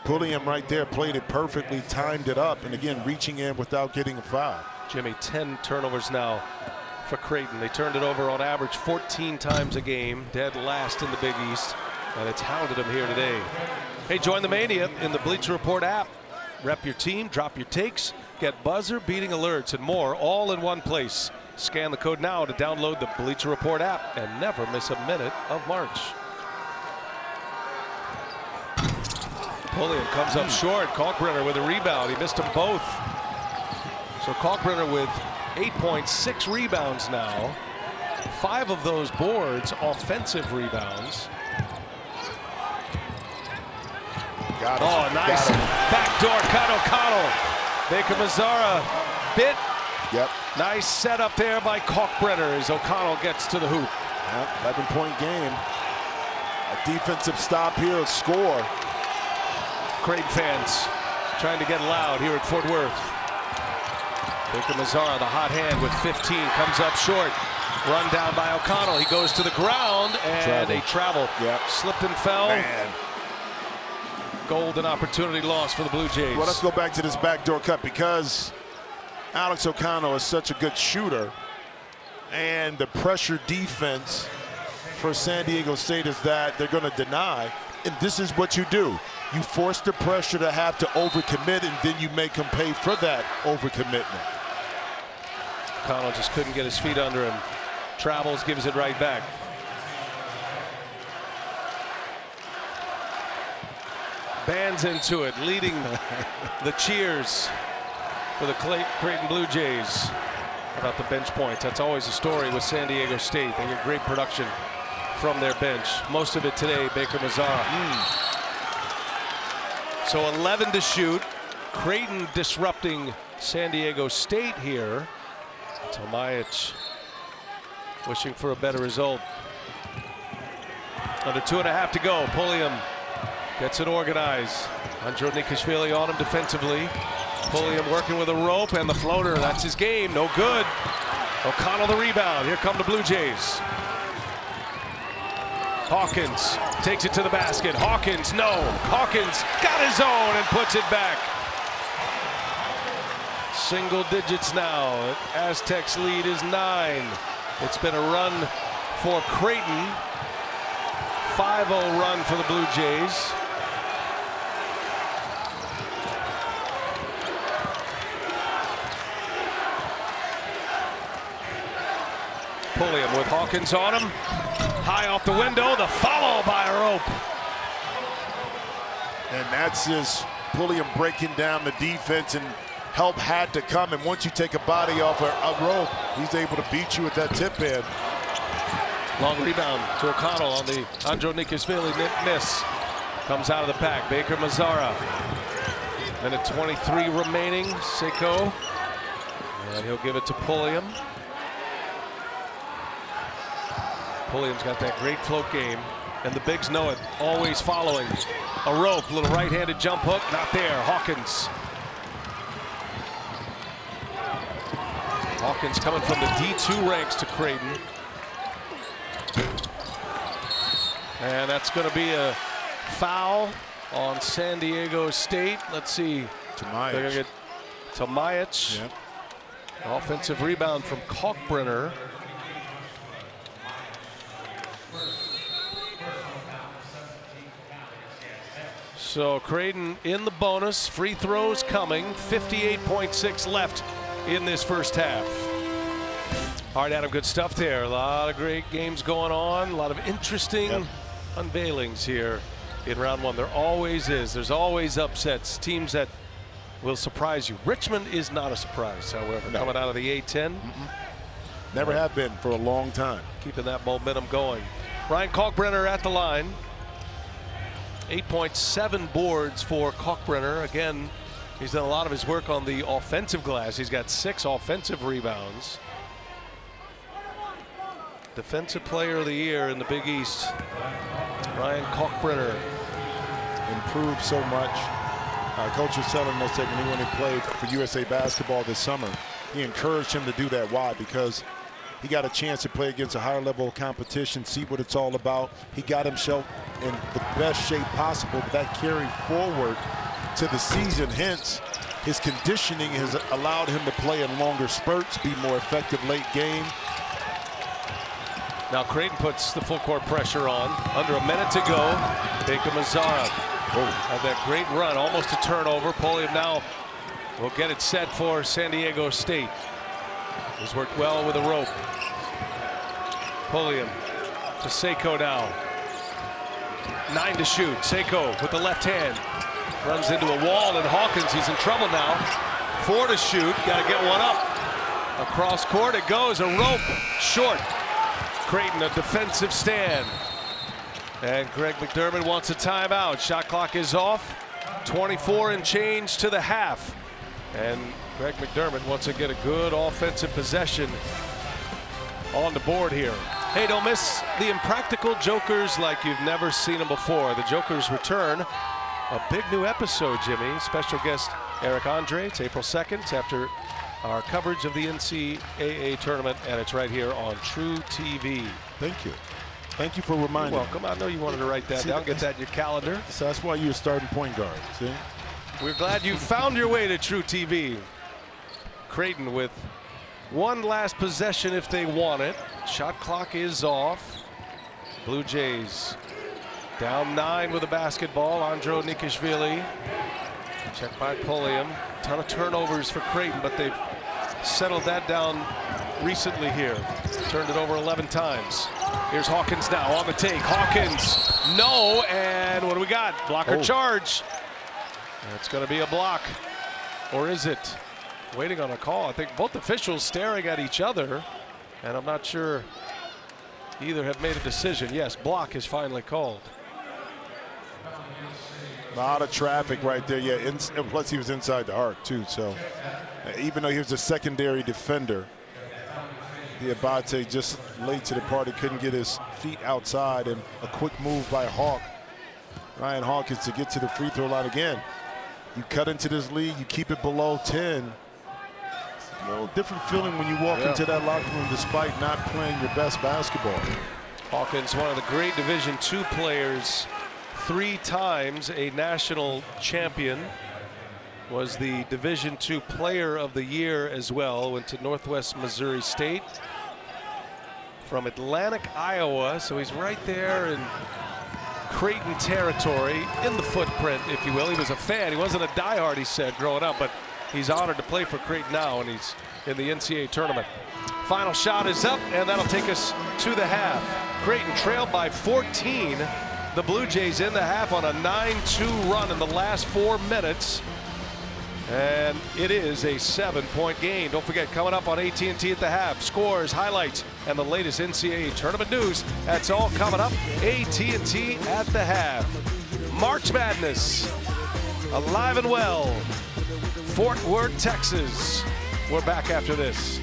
Speaker 2: Pulliam right there played it perfectly, timed it up, and again, reaching in without getting a foul.
Speaker 1: Jimmy, 10 turnovers now for Creighton. They turned it over on average 14 times a game, dead last in the Big East, and it's hounded them here today. Hey, join the mania in the Bleacher Report app. Rep your team, drop your takes, get buzzer beating alerts, and more all in one place. Scan the code now to download the Bleacher Report app and never miss a minute of March. Pulliam comes up short. Kalkbrenner with a rebound. He missed them both. So Kalkbrenner with 8.6 rebounds now. 5 of those boards offensive rebounds.
Speaker 2: Got it.
Speaker 1: Oh, nice backdoor cut. O'Connell. Baker Mazzara bit.
Speaker 2: Yep.
Speaker 1: Nice setup there by Kalkbrenner as O'Connell gets to the hoop.
Speaker 2: Yep, 11-point game. A defensive stop here, a score.
Speaker 1: Creighton fans trying to get loud here at Fort Worth. Baker Mazzara, the hot hand with 15, comes up short. Run down by O'Connell. He goes to the ground, and a travel.
Speaker 2: Yep.
Speaker 1: Slipped and fell.
Speaker 2: Man.
Speaker 1: Golden opportunity lost for the Blue Jays.
Speaker 2: Well, let's go back to this backdoor cut because Alex O'Connell is such a good shooter, and the pressure defense for San Diego State is that they're going to deny, and this is what you do. You force the pressure to have to overcommit, and then you make them pay for that overcommitment.
Speaker 1: O'Connell just couldn't get his feet under him. Travels, gives it right back. Bands into it, leading the cheers for the Creighton Blue Jays. About the bench points, that's always a story with San Diego State. They get great production from their bench. Most of it today, Baker Mazzara. So 11 to shoot. Creighton disrupting San Diego State here. Tomajic wishing for a better result. Under 2.5 to go. Pulliam gets it organized. Andronikashvili on him defensively. Pulliam working with a rope and the floater. That's his game. No good. O'Connell the rebound. Here come the Blue Jays. Hawkins takes it to the basket. Hawkins, no. Hawkins got his own and puts it back. Single digits now. Aztecs lead is 9. It's been a run for Creighton. 5-0 run for the Blue Jays. Pulliam with Hawkins on him. High off the window, the follow by a rope.
Speaker 2: And that's just Pulliam breaking down the defense, and help had to come. And once you take a body off a rope, he's able to beat you with that tip in.
Speaker 1: Long rebound to O'Connell on the Andronikashvili miss. Comes out of the pack. Baker Mazzara. Minute 23 remaining. Seiko. And he'll give it to Pulliam. Pulliam's got that great float game, and the bigs know it. Always following. A rope, little right-handed jump hook, not there. Hawkins. Hawkins coming from the D2 ranks to Creighton. And that's going to be a foul on San Diego State. Let's see.
Speaker 2: Tomajic.
Speaker 1: They're going to get to Majic.
Speaker 2: Yep.
Speaker 1: Offensive rebound from Kalkbrenner. So Creighton in the bonus. Free throws coming. 58.6 left in this first half. All right, Adam, good stuff there. A lot of great games going on. A lot of interesting unveilings here in round one. There always is. There's always upsets. Teams that will surprise you. Richmond is not a surprise, however, coming out of the A-10.
Speaker 2: Never have been for a long time.
Speaker 1: Keeping that momentum going. Ryan Kalkbrenner at the line. 8.7 boards for Kalkbrenner. Again, he's done a lot of his work on the offensive glass. He's got 6 offensive rebounds. Defensive Player of the Year in the Big East. Ryan Kalkbrenner.
Speaker 2: Improved so much. Coach was telling us that when he went and played for USA Basketball this summer, he encouraged him to do that. Why? Because he got a chance to play against a higher level of competition, see what it's all about. He got himself in the best shape possible. That carried forward to the season. Hence, his conditioning has allowed him to play in longer spurts, be more effective late game.
Speaker 1: Now Creighton puts the full court pressure on. Under a minute to go. Baker Mazzara had that great run, almost a turnover. Pulliam now will get it set for San Diego State. He's worked well with a rope. Pulliam to Seiko now. 9 to shoot. Seiko with the left hand. Runs into a wall, and Hawkins, he's in trouble now. 4 to shoot. Got to get one up. Across court it goes. A rope. Short. Creighton a defensive stand. And Greg McDermott wants a timeout. Shot clock is off. 24 and change to the half. And Greg McDermott wants to get a good offensive possession on the board here. Hey, don't miss the Impractical Jokers like you've never seen them before. The Jokers return. A big new episode, Jimmy. Special guest Eric Andre. It's April 2nd after our coverage of the NCAA tournament, and it's right here on True TV.
Speaker 2: Thank you. Thank you for reminding me.
Speaker 1: You're welcome. I know you wanted to write that down, get that in your calendar.
Speaker 2: So that's why you're starting point guard, see?
Speaker 1: We're glad you found your way to True TV. Creighton with one last possession if they want it. Shot clock is off. Blue Jays down 9 with a basketball. Andro Nikishvili. Checked by Pulliam. Ton of turnovers for Creighton, but they've settled that down recently here. Turned it over 11 times. Here's Hawkins now on the take. Hawkins, no, and what do we got? Blocker charge. It's going to be a block, or is it? Waiting on a call. I think both officials staring at each other, and I'm not sure either have made a decision. Yes, block is finally called.
Speaker 2: A lot of traffic right there. Yeah, plus he was inside the arc too. So even though he was a secondary defender, the Abate just late to the party, couldn't get his feet outside, and a quick move by Ryan Hawkins to get to the free throw line again. You cut into this league, you keep it below 10. It's a little different feeling when you walk into that locker room despite not playing your best basketball.
Speaker 1: Hawkins, one of the great Division II players, 3 times a national champion, was the Division II Player of the Year as well. Went to Northwest Missouri State from Atlantic, Iowa, so he's right there in Creighton territory, in the footprint, if you will. He was a fan. He wasn't a diehard, he said, growing up, but he's honored to play for Creighton now, and he's in the NCAA tournament. Final shot is up, and that'll take us to the half. Creighton trailed by 14. The Blue Jays in the half on a 9-2 run in the last 4 minutes. And it is a 7-point game. Don't forget, coming up on AT&T at the half, scores, highlights, and the latest NCAA tournament news. That's all coming up. AT&T at the half. March Madness, alive and well. Fort Worth, Texas. We're back after this.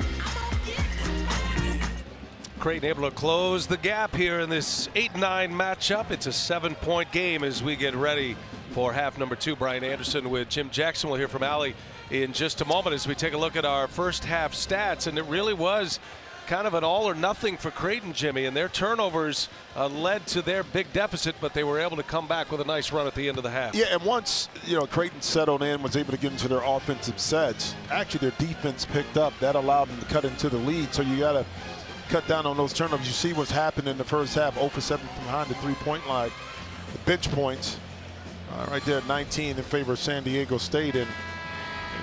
Speaker 1: Creighton able to close the gap here in this 8-9 matchup. It's a 7-point game as we get ready for half number 2. Brian Anderson with Jim Jackson. We'll hear from Allie in just a moment as we take a look at our first half stats. And it really was kind of an all or nothing for Creighton, Jimmy, and their turnovers led to their big deficit, but they were able to come back with a nice run at the end of the half.
Speaker 2: Yeah, and once, Creighton settled in, was able to get into their offensive sets, actually their defense picked up. That allowed them to cut into the lead. So you got to cut down on those turnovers. You see what's happened in the first half, 0 for 7 from behind the three-point line. The bench points right there at 19 in favor of San Diego State, and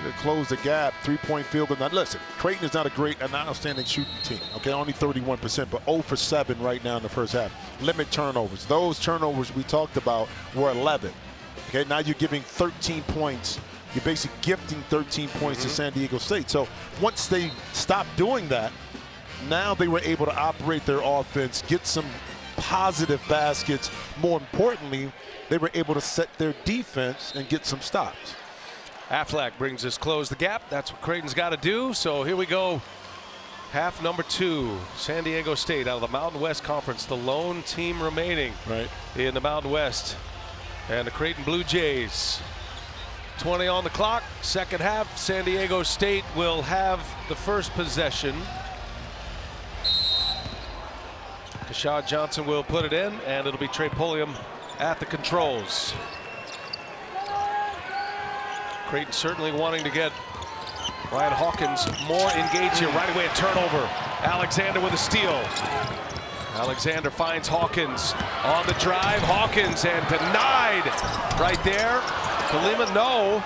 Speaker 2: to close the gap, three-point field goal. Now listen, Creighton is not an outstanding shooting team, okay, only 31%, but 0 for 7 right now in the first half. Limit turnovers. Those turnovers we talked about were 11. Okay, now you're giving 13 points. You're basically gifting 13 points to San Diego State. So once they stopped doing that, now they were able to operate their offense, get some positive baskets. More importantly, they were able to set their defense and get some stops.
Speaker 1: Aflac brings us close the gap. That's what Creighton's got to do. So here we go. Half number 2. San Diego State out of the Mountain West Conference, the lone team remaining in the Mountain West. And the Creighton Bluejays. 20 on the clock. Second half. San Diego State will have the first possession. Kashad Johnson will put it in, and it'll be Trey Pulliam at the controls. Creighton certainly wanting to get Ryan Hawkins more engaged here. Right away a turnover. Alexander with a steal. Alexander finds Hawkins on the drive. Hawkins and denied right there. Kalima, no.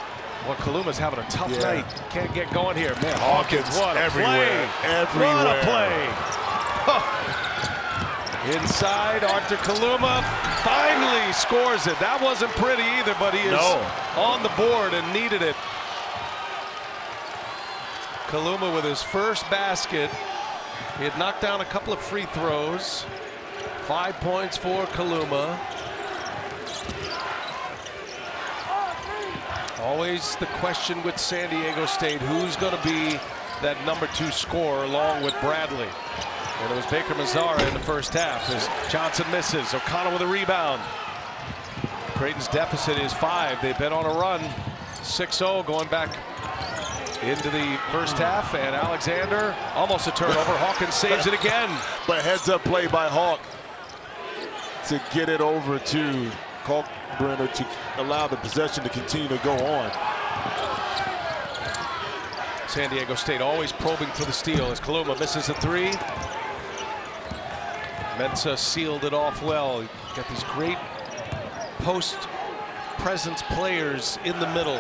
Speaker 1: Well, Kaluma's having a tough night. Can't get going here. Man, Hawkins, what a play. What a play. Inside, Arthur Kaluma finally scores it. That wasn't pretty either, but he is on the board and needed it. Kaluma with his first basket. He had knocked down a couple of free throws. 5 points for Kaluma. Always the question with San Diego State, who's going to be that number 2 scorer along with Bradley? And it was Baker Mazzara in the first half as Johnson misses. O'Connell with a rebound. Creighton's deficit is 5. They've been on a run. 6-0 going back into the first half. And Alexander, almost a turnover. Hawkins saves it again.
Speaker 2: But heads-up play by Hawk to get it over to Kalkbrenner to allow the possession to continue to go on.
Speaker 1: San Diego State always probing for the steal as Kaluma misses a 3. Mensah sealed it off well. You got these great post presence players in the middle.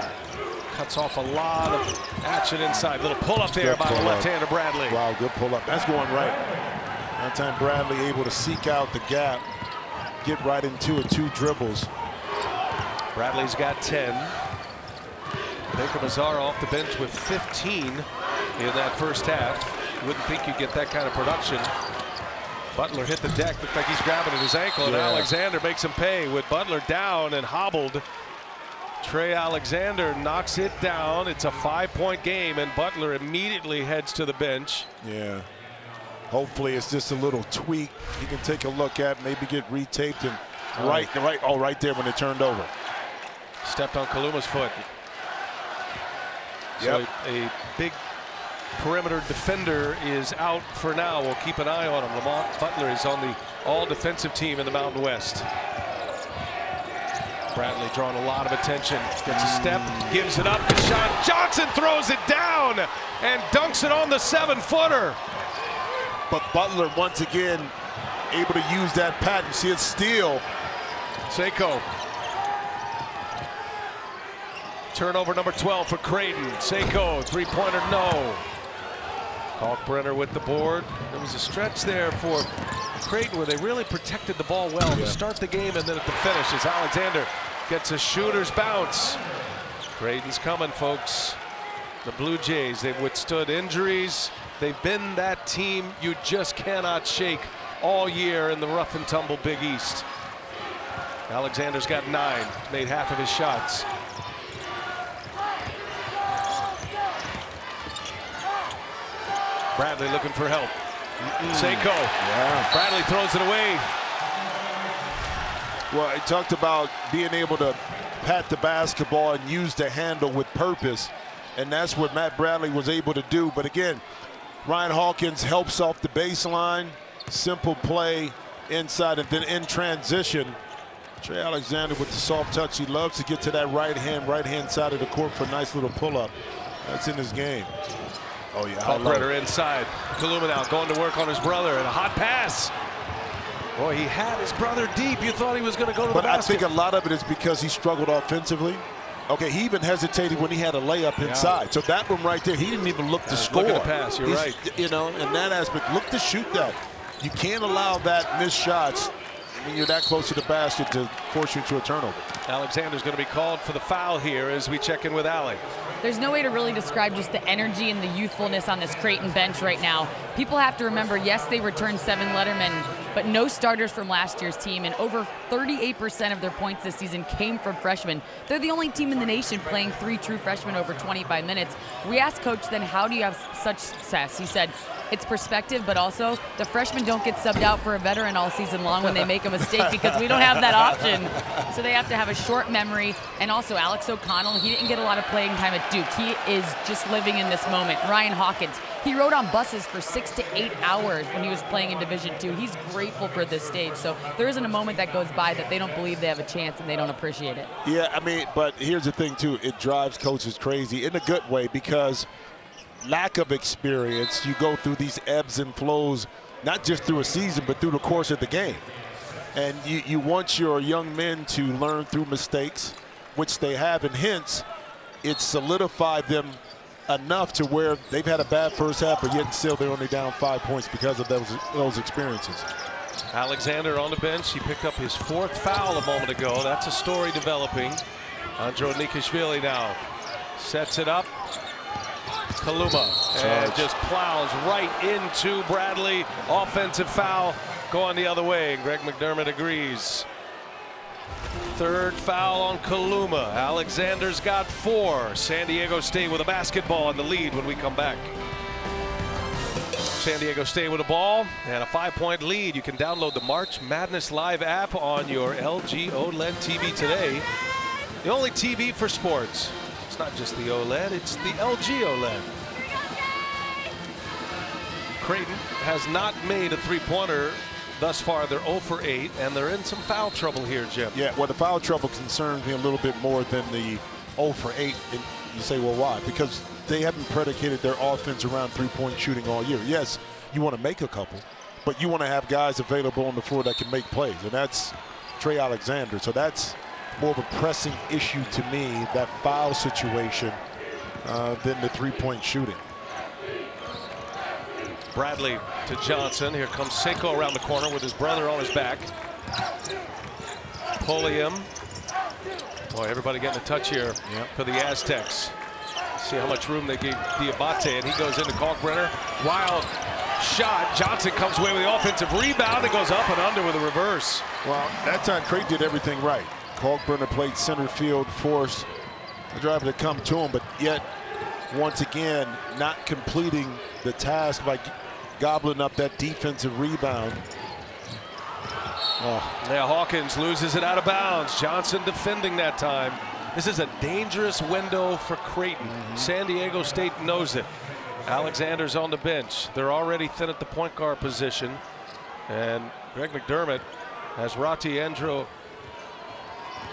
Speaker 1: Cuts off a lot of action inside. Little pull up there by the left-hander Bradley.
Speaker 2: Wow, good pull up. That's going right. That time Bradley able to seek out the gap, get right into it, 2 dribbles.
Speaker 1: Bradley's got 10. Baker Mazzara off the bench with 15 in that first half. You wouldn't think you'd get that kind of production. Butler hit the deck, looked like he's grabbing at his ankle, and Alexander makes him pay with Butler down and hobbled. Trey Alexander knocks it down. It's a 5-point game, and Butler immediately heads to the bench.
Speaker 2: Yeah. Hopefully it's just a little tweak he can take a look at, maybe get retaped, and right there when it turned over.
Speaker 1: Stepped on Kaluma's foot. So a big perimeter defender is out for now. We'll keep an eye on him. Lamont Butler is on the all-defensive team in the Mountain West. Bradley drawing a lot of attention. Gets a step, gives it up. Kashad Johnson throws it down and dunks it on the 7-footer.
Speaker 2: But Butler once again able to use that pattern. See it steal.
Speaker 1: Seiko. Turnover number 12 for Creighton. Seiko, 3-pointer, no. Kalkbrenner with the board. There was a stretch there for Creighton where they really protected the ball well to start the game, and then at the finish as Alexander gets a shooter's bounce. Creighton's coming, folks. The Bluejays, they've withstood injuries. They've been that team you just cannot shake all year in the rough and tumble Big East. Alexander's got 9, made half of his shots. Bradley looking for help. Seiko. Yeah. Bradley throws it away.
Speaker 2: Well, I talked about being able to pat the basketball and use the handle with purpose, and that's what Matt Bradley was able to do. But again, Ryan Hawkins helps off the baseline. Simple play inside, and then in transition, Trey Alexander with the soft touch. He loves to get to that right hand side of the court for a nice little pull-up. That's in his game. Oh, yeah.
Speaker 1: Kaluma inside. Kaluma now going to work on his brother, and a hot pass. Boy, he had his brother deep. You thought he was going to go to the basket.
Speaker 2: But I think a lot of it is because he struggled offensively. Okay, he even hesitated when he had a layup inside. So that one right there, he didn't even look to score.
Speaker 1: Look at the pass, you're right.
Speaker 2: You know, in that aspect, look to shoot that. You can't allow that missed shots when you're that close to the basket to force you into a turnover.
Speaker 1: Alexander's going to be called for the foul here as we check in with Allie.
Speaker 3: There's no way to really describe just the energy and the youthfulness on this Creighton bench right now. People have to remember, yes, they returned 7 Lettermen, but no starters from last year's team, and over 38% of their points this season came from freshmen. They're the only team in the nation playing 3 true freshmen over 25 minutes. We asked Coach then, how do you have such success? He said, it's perspective, but also the freshmen don't get subbed out for a veteran all season long when they make a mistake because we don't have that option. So they have to have a short memory. And also Alex O'Connell, he didn't get a lot of playing time at Duke. He is just living in this moment. Ryan Hawkins, he rode on buses for 6 to 8 hours when he was playing in Division II. He's grateful for this stage. So there isn't a moment that goes by that they don't believe they have a chance and they don't appreciate it.
Speaker 2: Yeah, I mean, but here's the thing too, it drives coaches crazy in a good way because lack of experience, you go through these ebbs and flows, not just through a season, but through the course of the game. And you want your young men to learn through mistakes, which they have, and hence it's solidified them enough to where they've had a bad first half, but yet still they're only down 5 points because of those experiences.
Speaker 1: Alexander on the bench. He picked up his 4th foul a moment ago. That's a story developing. Andro Nikishvili now sets it up. Kaluma and just plows right into Bradley. Offensive foul going the other way. Greg McDermott agrees. 3rd foul on Kaluma. Alexander's got 4. San Diego State with a basketball in the lead when we come back. San Diego State with a ball and a 5-point lead. You can download the March Madness Live app on your LG OLED TV today. The only TV for sports. It's not just the OLED, it's the LG OLED. Creighton has not made a 3-pointer thus far. They're 0 for 8, and they're in some foul trouble here, Jim.
Speaker 2: Yeah, well, the foul trouble concerns me a little bit more than the 0 for 8. And you say, well, why? Because they haven't predicated their offense around 3-point shooting all year. Yes, you want to make a couple, but you want to have guys available on the floor that can make plays, and that's Trey Alexander. So that's more of a pressing issue to me, that foul situation, than the 3-point shooting.
Speaker 1: Bradley to Johnson. Here comes Seiko around the corner with his brother on his back. Pulliam. Boy, everybody getting a touch here for the Aztecs. See how much room they gave Diabate, and he goes into Kalkbrenner. Wild shot. Johnson comes away with the offensive rebound. It goes up and under with a reverse.
Speaker 2: Well, that time Creighton did everything right. Kalkbrenner played center field, forced the driver to come to him, but yet once again not completing the task by gobbling up that defensive rebound.
Speaker 1: Now Hawkins loses it out of bounds. Johnson defending that time. This is a dangerous window for Creighton. San Diego State knows it. Alexander's on the bench. They're already thin at the point guard position. And Greg McDermott has Rati Andro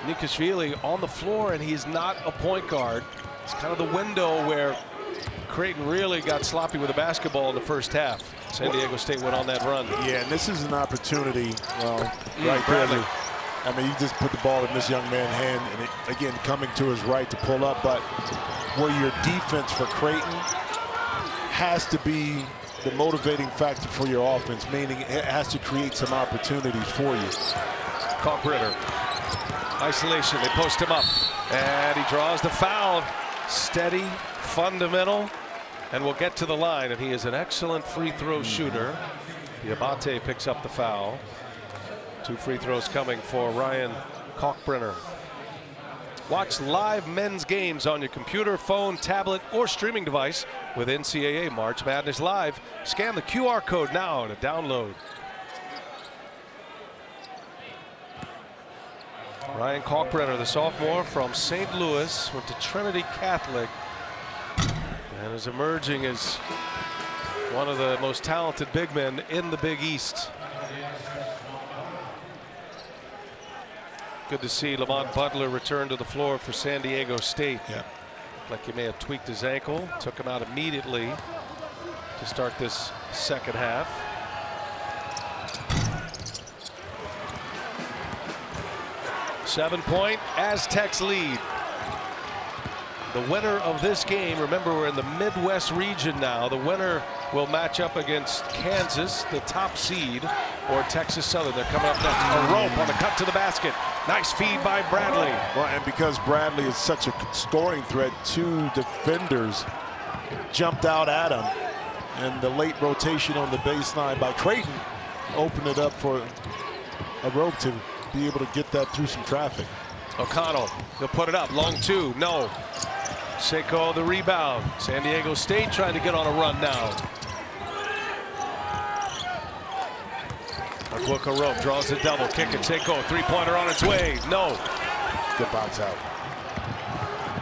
Speaker 1: Nikishvili on the floor, and he's not a point guard. It's kind of the window where Creighton really got sloppy with the basketball in the first half. San Diego State went on that run.
Speaker 2: Yeah, and this is an opportunity, right there. I mean, you just put the ball in this young man's hand, and it, again, coming to his right to pull up, but where your defense for Creighton has to be the motivating factor for your offense, meaning it has to create some opportunities for you.
Speaker 1: Kalkbrenner. Isolation, they post him up, and he draws the foul. Steady, fundamental, and we'll get to the line, and he is an excellent free throw shooter. Diabate picks up the foul. 2 free throws coming for Ryan Kalkbrenner. Watch live men's games on your computer, phone, tablet, or streaming device with NCAA March Madness Live. Scan the QR code now to download. Ryan Kalkbrenner, the sophomore from St. Louis, went to Trinity Catholic and is emerging as One of the most talented big men in the Big East. Good to see Lamont Butler return to the floor for San Diego State.
Speaker 2: Yeah.
Speaker 1: Like he may have tweaked his ankle. Took him out immediately to start this second half. Seven-point Aztecs lead. The winner of this game, remember we're in the Midwest region now. The winner will match up against Kansas, the top seed, or Texas Southern. They're coming up next. A rope on the cut to the basket. Nice feed by Bradley.
Speaker 2: Well, and because Bradley is such a scoring threat, two defenders jumped out at him. And the late rotation on the baseline by Creighton opened it up for a rope to be able to get that through some traffic.
Speaker 1: O'Connell, he'll put it up. Long two, no. Seiko the rebound. San Diego State trying to get on a run now. Aguica rope draws the double. Kick it. Seiko, three-pointer on its way. No.
Speaker 2: Good box out.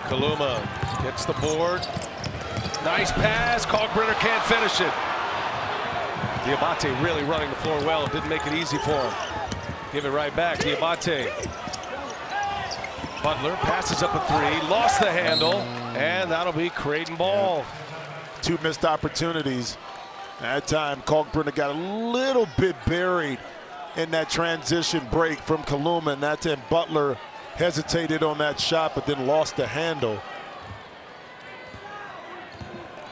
Speaker 1: Kaluma gets the board. Nice pass. Kalkbrenner can't finish it. Diabate really running the floor well. Didn't make it easy for him. Give it right back. Diabate. Butler passes up a three. Lost the handle. And that'll be Creighton ball.
Speaker 2: Two missed opportunities. At that time, Kalkbrenner got a little bit buried in that transition break from Kaluma, and that's it. Butler hesitated on that shot, but then lost the handle.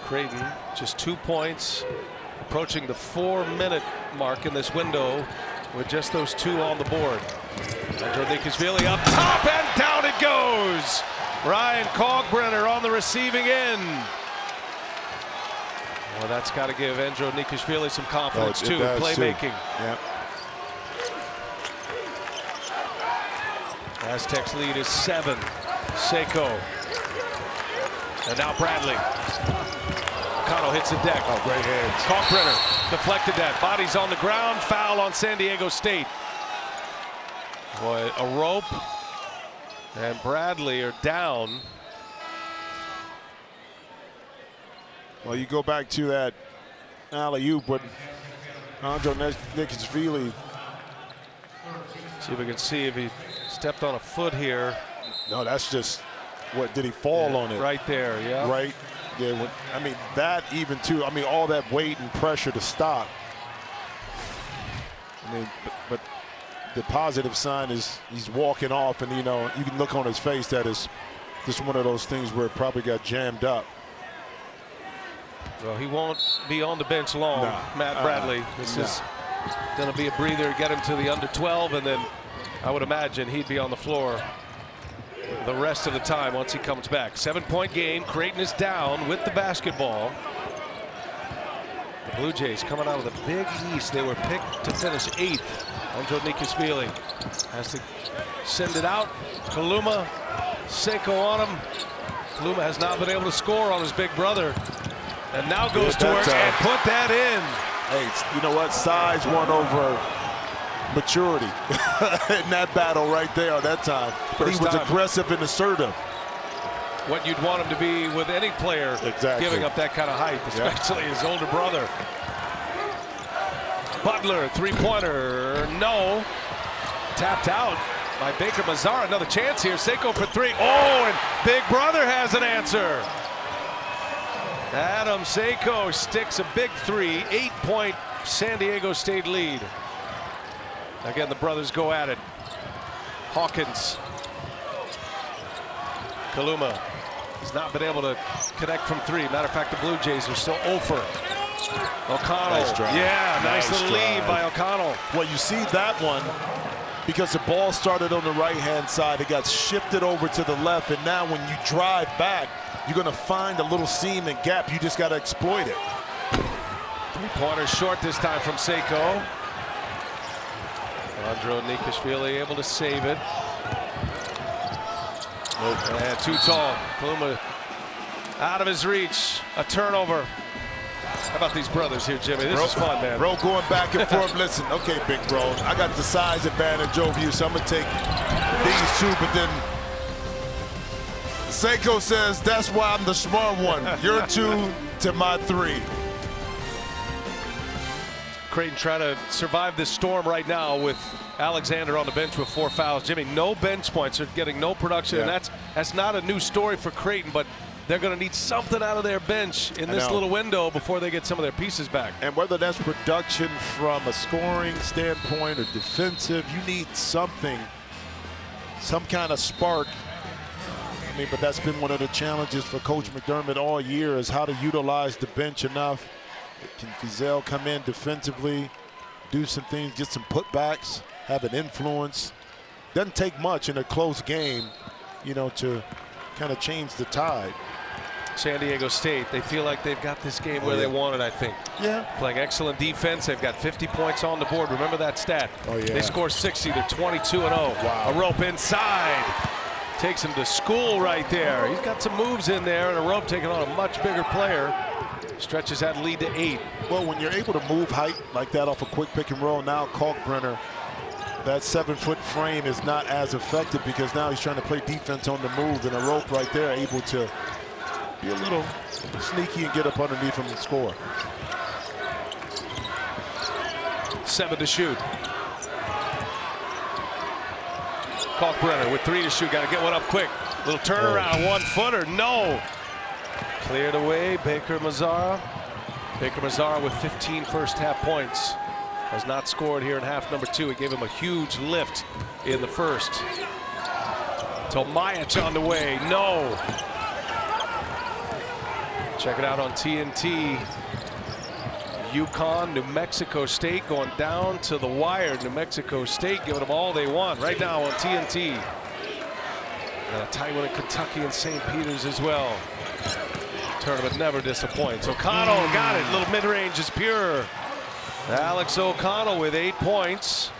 Speaker 1: Creighton just 2 points, approaching the 4-minute mark in this window with just those two on the board. Andrew Nikishvili up top and down it goes. Ryan Kalkbrenner on the receiving end. Well, that's got to give Andrew Nikishvili some confidence too. Playmaking.
Speaker 2: Yep.
Speaker 1: Aztecs lead is 7. Seiko. And now Bradley. Cano hits the deck.
Speaker 2: Oh, great hands.
Speaker 1: Kalkbrenner deflected that. Body's on the ground. Foul on San Diego State. Boy, a rope and Bradley are down.
Speaker 2: Well, you go back to that alley-oop, but Andrew Nikishvili.
Speaker 1: See if we can see if he stepped on a foot here.
Speaker 2: No, that's just, what, did he fall on it?
Speaker 1: Right there, yeah.
Speaker 2: Right. Yeah, I mean, that even too, I mean, all that weight and pressure to stop. I mean, but the positive sign is he's walking off, and, you know, you can look on his face that is just one of those things where it probably got jammed up.
Speaker 1: Well, he won't be on the bench long, Matt Bradley. This is going to be a breather, get him to the under 12, and then I would imagine he'd be on the floor the rest of the time once he comes back. 7-point game. Creighton is down with the basketball. The Blue Jays coming out of the Big East. They were picked to finish 8th. Andrew Nikishvili has to send it out. Kaluma, Seiko on him. Kaluma has not been able to score on his big brother. And now goes to work and put that in.
Speaker 2: Hey, you know what? Size won over maturity in that battle right there that time. But he was aggressive and assertive.
Speaker 1: What you'd want him to be with any player giving up that kind of height, especially his older brother. Butler, three-pointer, no. Tapped out by Baker Mazara. Another chance here. Seiko for three. Oh, and Big Brother has an answer. Adam Seiko sticks a big three. 8-point San Diego State lead. Again, the brothers go at it. Hawkins. Kaluma has not been able to connect from three. Matter of fact, the Blue Jays are still 0 for. O'Connell.
Speaker 2: Nice drive.
Speaker 1: Yeah, nice little lead by O'Connell.
Speaker 2: Well, you see that one because the ball started on the right-hand side. It got shifted over to the left, and now when you drive back, you're going to find a little seam and gap. You just got to exploit it.
Speaker 1: Three-pointer short this time from Seiko. Andrew Nikishvili able to save it. And too tall. Kaluma out of his reach. A turnover. How about these brothers here, Jimmy? This is fun, man.
Speaker 2: Bro going back and forth. Listen, okay, big bro, I got the size advantage over you, so I'm going to take these two, but then Seiko says, that's why I'm the smart one. You're 2 to my 3.
Speaker 1: Creighton trying to survive this storm right now with Alexander on the bench with 4 fouls. Jimmy, no bench points. They're getting no production, and that's not a new story for Creighton, but they're going to need something out of their bench in this little window before they get some of their pieces back.
Speaker 2: And whether that's production from a scoring standpoint or defensive, you need something, some kind of spark. I mean, but that's been one of the challenges for Coach McDermott all year, is how to utilize the bench enough. Can Fizel come in defensively, do some things, get some putbacks, have an influence? Doesn't take much in a close game, you know, to kind of change the tide.
Speaker 1: San Diego State, they feel like they've got this game where they want it, I think.
Speaker 2: Yeah.
Speaker 1: Playing excellent defense. They've got 50 points on the board. Remember that stat.
Speaker 2: Oh, yeah.
Speaker 1: They score 60. They're 22-0.
Speaker 2: Wow.
Speaker 1: A rope inside. Takes him to school right there. He's got some moves in there, and a rope taking on a much bigger player. Stretches that lead to 8.
Speaker 2: Well, when you're able to move height like that off a quick pick and roll, now Kalkbrenner, that 7-foot frame is not as effective because now he's trying to play defense on the move, and a rope right there able to be a little sneaky and get up underneath him and score.
Speaker 1: 7 to shoot. Kalkbrenner with 3 to shoot. Got to get one up quick. Little turnaround, 1-footer. No. Cleared away. Baker Mazzara. Baker Mazzara with 15 first-half points. Has not scored here in half number 2. It gave him a huge lift in the first. Tomajic on the way. No. Check it out on TNT. UConn, New Mexico State going down to the wire. New Mexico State giving them all they want right now on TNT. And a tight one in Kentucky and St. Peter's as well. Tournament never disappoints. O'Connell got it. Little mid-range is pure. Alex O'Connell with 8 points.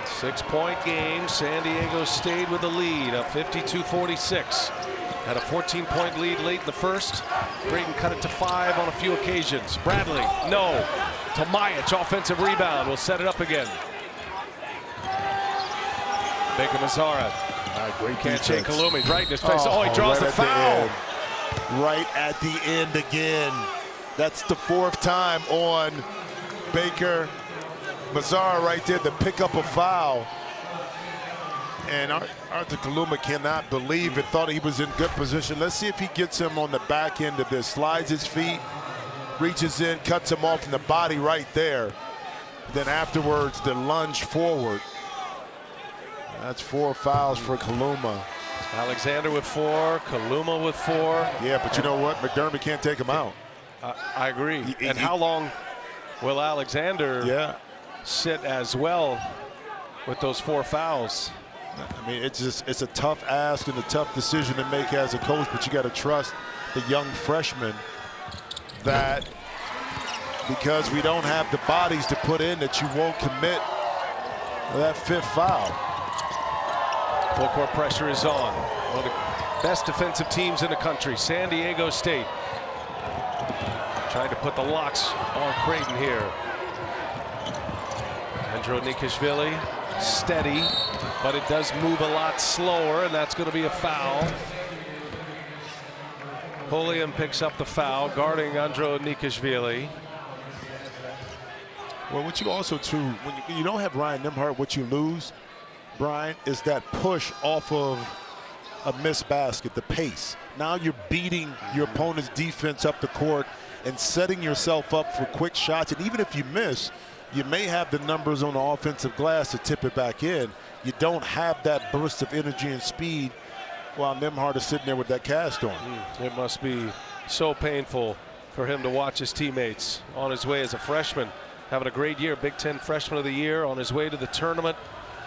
Speaker 1: 6-point game. San Diego State with the lead of 52-46. Had a 14-point lead late in the first. Creighton cut it to 5 on a few occasions. Bradley, no. Tomajic, offensive rebound, will set it up again. Baker Mazzara.
Speaker 2: Great
Speaker 1: Can't
Speaker 2: defense.
Speaker 1: shake Kalumi right in his face. Oh, he draws
Speaker 2: right
Speaker 1: the foul.
Speaker 2: Right at the end again. That's the 4th time on Baker Mazzara right there to pick up a foul. And Arthur Kaluma cannot believe it, thought he was in good position. Let's see if he gets him on the back end of this. Slides his feet, reaches in, cuts him off in the body right there. Then afterwards, the lunge forward. That's 4 fouls for Kaluma.
Speaker 1: Alexander with 4, Kaluma with 4.
Speaker 2: Yeah, but you know what? McDermott can't take him out.
Speaker 1: I agree. And how long will Alexander sit as well with those 4 fouls?
Speaker 2: I mean, it's a tough ask and a tough decision to make as a coach, but you got to trust the young freshman that because we don't have the bodies to put in, that you won't commit that 5th foul.
Speaker 1: Full court pressure is on. One of the best defensive teams in the country, San Diego State. Trying to put the locks on Creighton here. Andro Nikishvili, steady, but it does move a lot slower, and that's going to be a foul. Polian picks up the foul, guarding Andro Nikishvili.
Speaker 2: Well, what you also, too, when you don't have Ryan Nembhard, what you lose, Brian, is that push off of a missed basket, the pace. Now you're beating your opponent's defense up the court and setting yourself up for quick shots. And even if you miss, you may have the numbers on the offensive glass to tip it back in. You don't have that burst of energy and speed while Nembhard is sitting there with that cast on.
Speaker 1: It must be so painful for him to watch his teammates on his way as a freshman, having a great year, Big Ten Freshman of the Year, on his way to the tournament.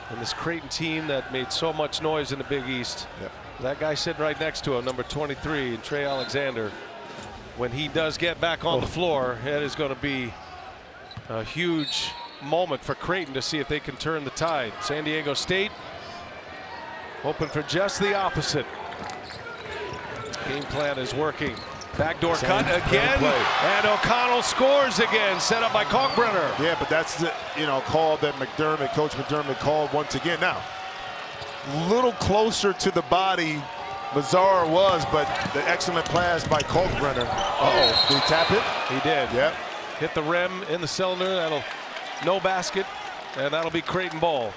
Speaker 1: And this Creighton team that made so much noise in the Big East.
Speaker 2: Yep.
Speaker 1: That guy sitting right next to him, number 23, Trey Alexander. When he does get back on the floor, it is going to be a huge moment for Creighton to see if they can turn the tide. San Diego State hoping for just the opposite. Game plan is working. Backdoor cut again, and O'Connell scores again, set up by Kalkbrenner.
Speaker 2: Yeah, but that's the call that Coach McDermott called once again. Now, a little closer to the body Mazzara was, but the excellent pass by Kalkbrenner. Did he tap it?
Speaker 1: He did.
Speaker 2: Yep.
Speaker 1: hit the rim in the cylinder. That'll no basket, and that'll be Creighton ball.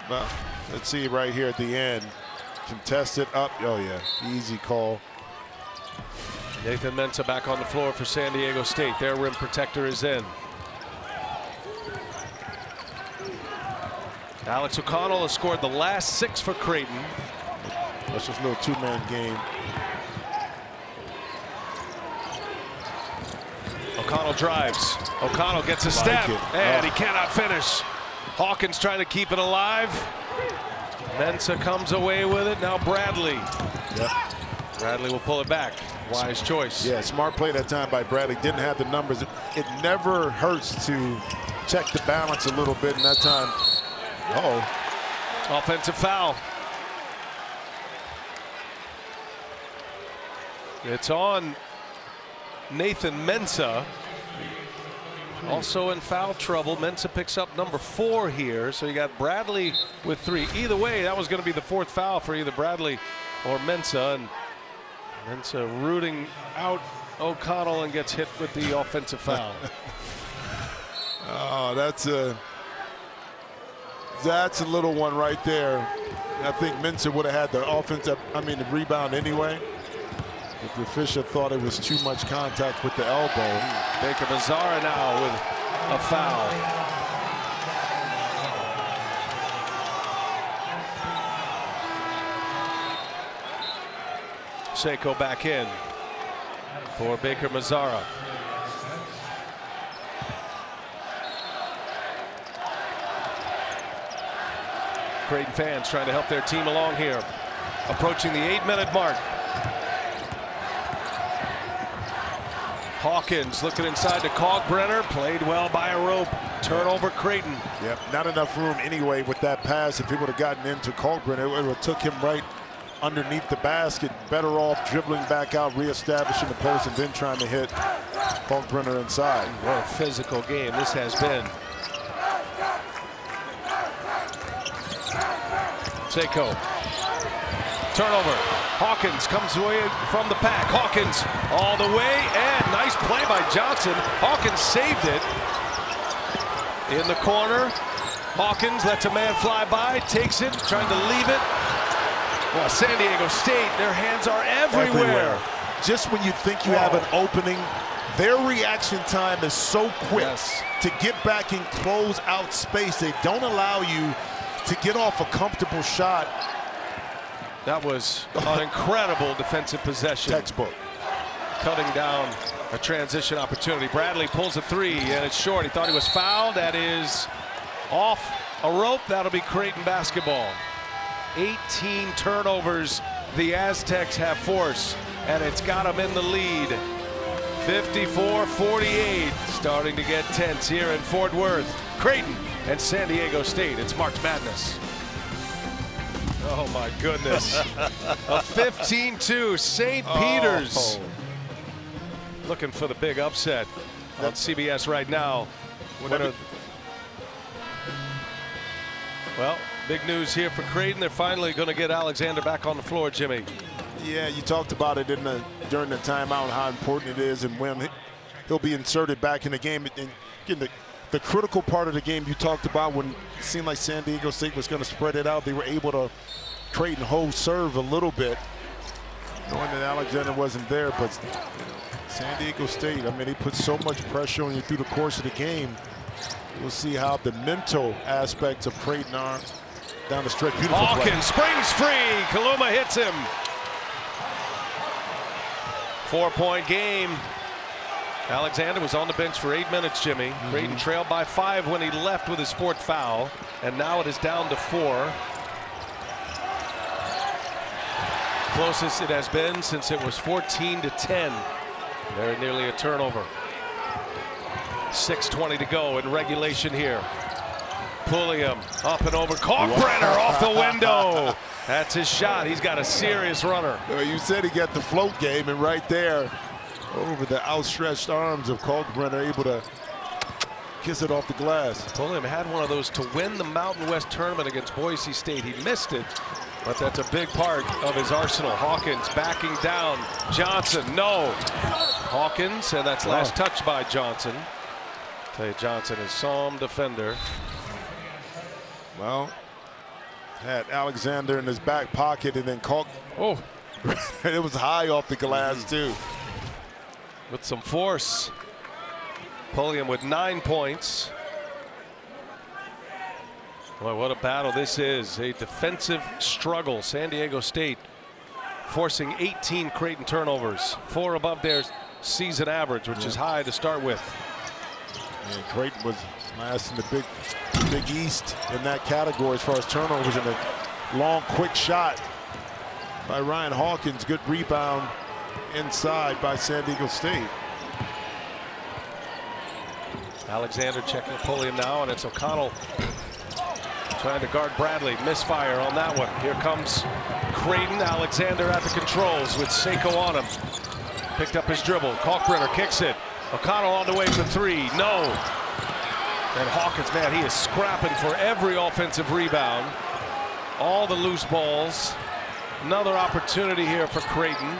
Speaker 2: Well, let's see right here at the end. Contested up. Oh, yeah. Easy call.
Speaker 1: Nathan Mensah back on the floor for San Diego State. Their rim protector is in. Alex O'Connell has scored the last 6 for Creighton.
Speaker 2: That's just a little two-man game.
Speaker 1: O'Connell drives. O'Connell gets a step, and he cannot finish. Hawkins trying to keep it alive. Mensah comes away with it. Now Bradley.
Speaker 2: Yep.
Speaker 1: Bradley will pull it back. Wise choice.
Speaker 2: Yeah, smart play that time by Bradley. Didn't have the numbers. It never hurts to check the balance a little bit in that time. Uh-oh.
Speaker 1: Offensive foul. It's on Nathan Mensah. Also in foul trouble. Mensah picks up number 4 here. So you got Bradley with 3. Either way, that was going to be the 4th foul for either Bradley or Mensah. And Mensah rooting out O'Connell and gets hit with the offensive foul.
Speaker 2: Oh, that's a little one right there. I think Mensah would have had the offensive, the rebound anyway. If the official thought it was too much contact with the elbow.
Speaker 1: Baker Mazzara now with a foul. Seiko back in for Baker Mazzara. Creighton fans trying to help their team along here. Approaching the 8-minute mark. Hawkins looking inside to Kalkbrenner. Played well by a rope. Turnover Creighton.
Speaker 2: Yep, not enough room anyway with that pass. If he would have gotten into Kalkbrenner, it would have took him right underneath the basket. Better off dribbling back out, reestablishing the post, and then trying to hit Kalkbrenner inside.
Speaker 1: What a physical game this has been. Seiko. Turnover. Hawkins comes away from the pack. Hawkins all the way, and nice play by Johnson. Hawkins saved it. In the corner. Hawkins lets a man fly by, takes it, trying to leave it. Well, San Diego State, their hands are everywhere.
Speaker 2: Just when you think you have an opening, their reaction time is so quick to get back and close out space. They don't allow you to get off a comfortable shot.
Speaker 1: That was an incredible defensive possession.
Speaker 2: Textbook.
Speaker 1: Cutting down a transition opportunity. Bradley pulls a 3, and it's short. He thought he was fouled. That is off a rope. That'll be Creighton basketball. 18 turnovers the Aztecs have forced, and it's got them in the lead. 54-48. Starting to get tense here in Fort Worth. Creighton and San Diego State. It's March Madness. Oh my goodness. A 15-2 St. Peter's. Looking for the big upset on CBS right now. Well, big news here for Creighton. They're finally going to get Alexander back on the floor, Jimmy.
Speaker 2: Yeah, you talked about it during the timeout, how important it is and when he'll be inserted back in the game. And again, the critical part of the game you talked about, when it seemed like San Diego State was going to spread it out, they were able to Creighton hold serve a little bit, knowing that Alexander wasn't there. But San Diego State, he put so much pressure on you through the course of the game. We'll see how the mental aspects of Creighton are down the stretch. Beautiful
Speaker 1: Hawkins springs free. Kaluma hits him. 4-point game. Alexander was on the bench for 8 minutes, Jimmy. Creighton trailed by 5 when he left with his 4th foul, and now it is down to 4. Closest it has been since it was 14-10. Very nearly a turnover. 6:20 to go in regulation here. Pulliam up and over. Kalkbrenner off the window. That's his shot. He's got a serious runner.
Speaker 2: You said he got the float game, and right there, over the outstretched arms of Kalkbrenner, able to kiss it off the glass.
Speaker 1: Pulliam had one of those to win the Mountain West tournament against Boise State. He missed it. But that's a big part of his arsenal. Hawkins backing down. Johnson, no. Hawkins, and that's last touch by Johnson. Tell you, Johnson is some defender.
Speaker 2: Well, had Alexander in his back pocket and then caught.
Speaker 1: Oh,
Speaker 2: it was high off the glass too.
Speaker 1: With some force. Pulliam with 9 points. Boy, what a battle this is. A defensive struggle. San Diego State forcing 18 Creighton turnovers, 4 above their season average, which is high to start with.
Speaker 2: And Creighton was last in the Big East in that category as far as turnovers, and a long, quick shot by Ryan Hawkins. Good rebound inside by San Diego State.
Speaker 1: Alexander checking Pulliam now, and it's O'Connell trying to guard Bradley. Misfire on that one. Here comes Creighton. Alexander at the controls with Seiko on him. Picked up his dribble. Kalkbrenner kicks it. O'Connell on the way for 3. No. And Hawkins, man, he is scrapping for every offensive rebound. All the loose balls. Another opportunity here for Creighton.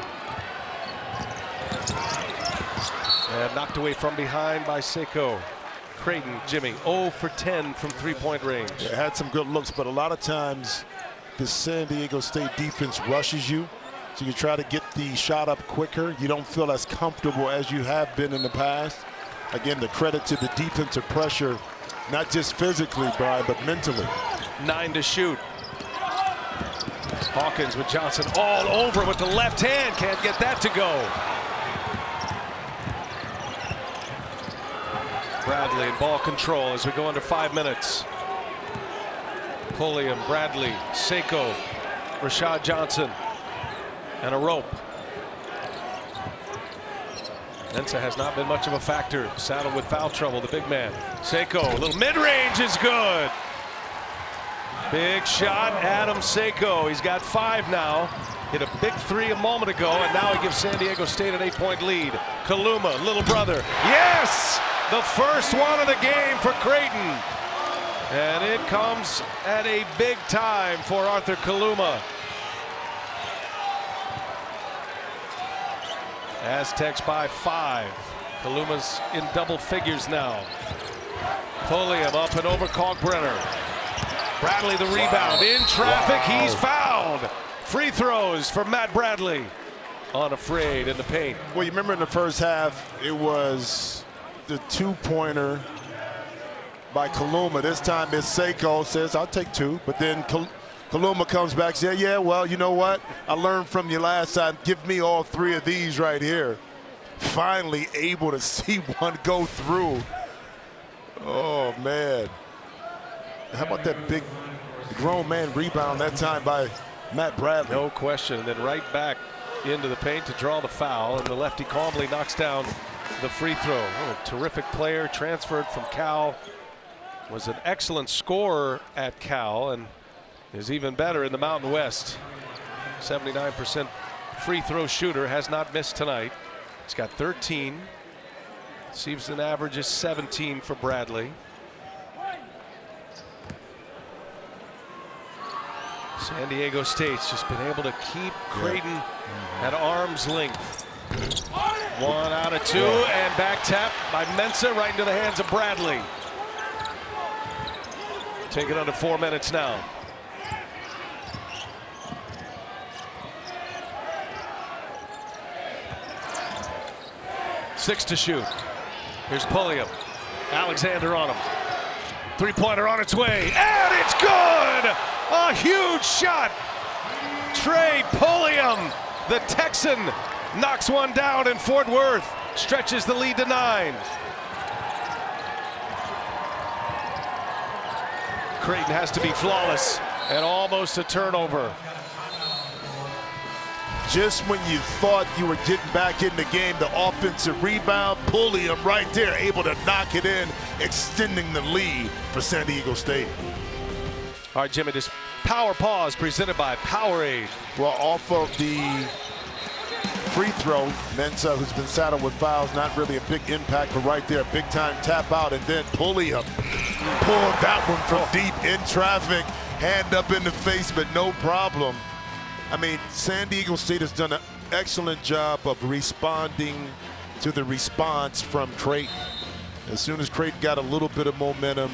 Speaker 1: And knocked away from behind by Seiko. Creighton, Jimmy, 0 for 10 from 3-point range.
Speaker 2: It had some good looks, but a lot of times the San Diego State defense rushes you. So you try to get the shot up quicker. You don't feel as comfortable as you have been in the past. Again, the credit to the defensive pressure, not just physically, Brian, but mentally.
Speaker 1: 9 to shoot. Hawkins with Johnson all over with the left hand. Can't get that to go. Bradley in ball control as we go under 5 minutes. Pulliam, Bradley, Seiko, Rashad Johnson, and a rope. Mensa has not been much of a factor. Saddled with foul trouble, the big man. Seiko, a little mid-range is good. Big shot, Adam Seiko. He's got 5 now. Hit a big 3 a moment ago, and now he gives San Diego State an 8-point lead. Kaluma, little brother. Yes! The first one of the game for Creighton. And it comes at a big time for Arthur Kaluma. Aztecs by 5. Kaluma's in double figures now. Pulliam up and over Kalkbrenner. Bradley the rebound. In traffic, he's fouled. Free throws for Matt Bradley. Unafraid in the paint.
Speaker 2: Well, you remember in the first half, it was the 2-pointer by Kaluma. This time it's Seiko says, I'll take 2. But then Kaluma comes back and says, yeah, well, you know what? I learned from you last time. Give me all 3 of these right here. Finally able to see one go through. Oh, man. How about that big grown man rebound that time by Matt Bradley?
Speaker 1: No question. And then right back into the paint to draw the foul. And the lefty calmly knocks down the free throw. What a terrific player, transferred from Cal. Was an excellent scorer at Cal and is even better in the Mountain West. 79% free throw shooter, has not missed tonight. He's got 13. Season average is 17 for Bradley. San Diego State's just been able to keep Creighton at arm's length. 1 out of 2, and back tap by Mensa right into the hands of Bradley. Take it under 4 minutes now. Six to shoot. Here's Pulliam. Alexander on him. 3-pointer on its way, and it's good! A huge shot. Trey Pulliam, the Texan, knocks one down in Fort Worth, stretches the lead to 9. Creighton has to be flawless and almost a turnover.
Speaker 2: Just when you thought you were getting back in the game, the offensive rebound, Pulliam right there, able to knock it in, extending the lead for San Diego State.
Speaker 1: All right, Jimmy, this power pause presented by Powerade.
Speaker 2: Well, off of the free throw, Mensa, who's been saddled with fouls, not really a big impact, but right there, big time tap out, and then Pulliam pulled that one from deep in traffic. hand up in the face, but no problem. I mean, San Diego State has done an excellent job of responding to the response from Creighton. As soon as Creighton got a little bit of momentum,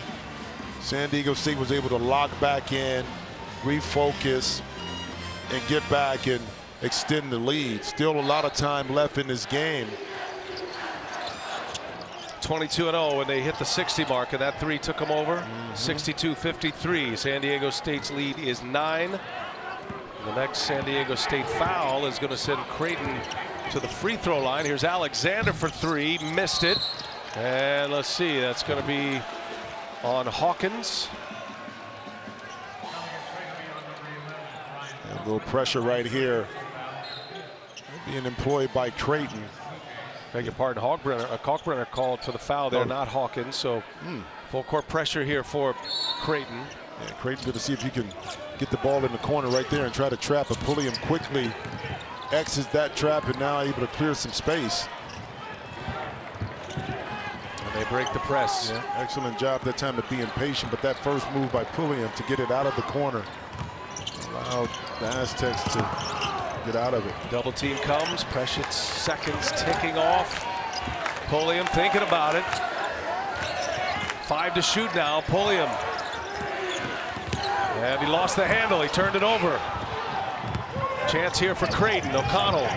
Speaker 2: San Diego State was able to lock back in, refocus, and get back and extend the lead. Still a lot of time left in this game.
Speaker 1: 22-0 when they hit the 60 mark, and that three took them over. 62-53. San Diego State's lead is 9. The next San Diego State foul is going to send Creighton to the free throw line. Here's Alexander for 3, missed it. And let's see, that's going to be on Hawkins.
Speaker 2: And a little pressure right here. Being employed by Creighton.
Speaker 1: Beg your pardon, Kalkbrenner called for the foul there, not Hawkins. So full court pressure here for Creighton.
Speaker 2: Yeah, Creighton going to see if you can get the ball in the corner right there and try to trap it. Pulliam quickly exits that trap and now able to clear some space.
Speaker 1: And they break the press.
Speaker 2: Yeah, excellent job that time of being patient, but that first move by Pulliam to get it out of the corner allowed the Aztecs to get out of it.
Speaker 1: Double team comes, precious seconds ticking off. Pulliam thinking about it. 5 to shoot now, Pulliam. And he lost the handle, he turned it over. Chance here for Creighton, O'Connell.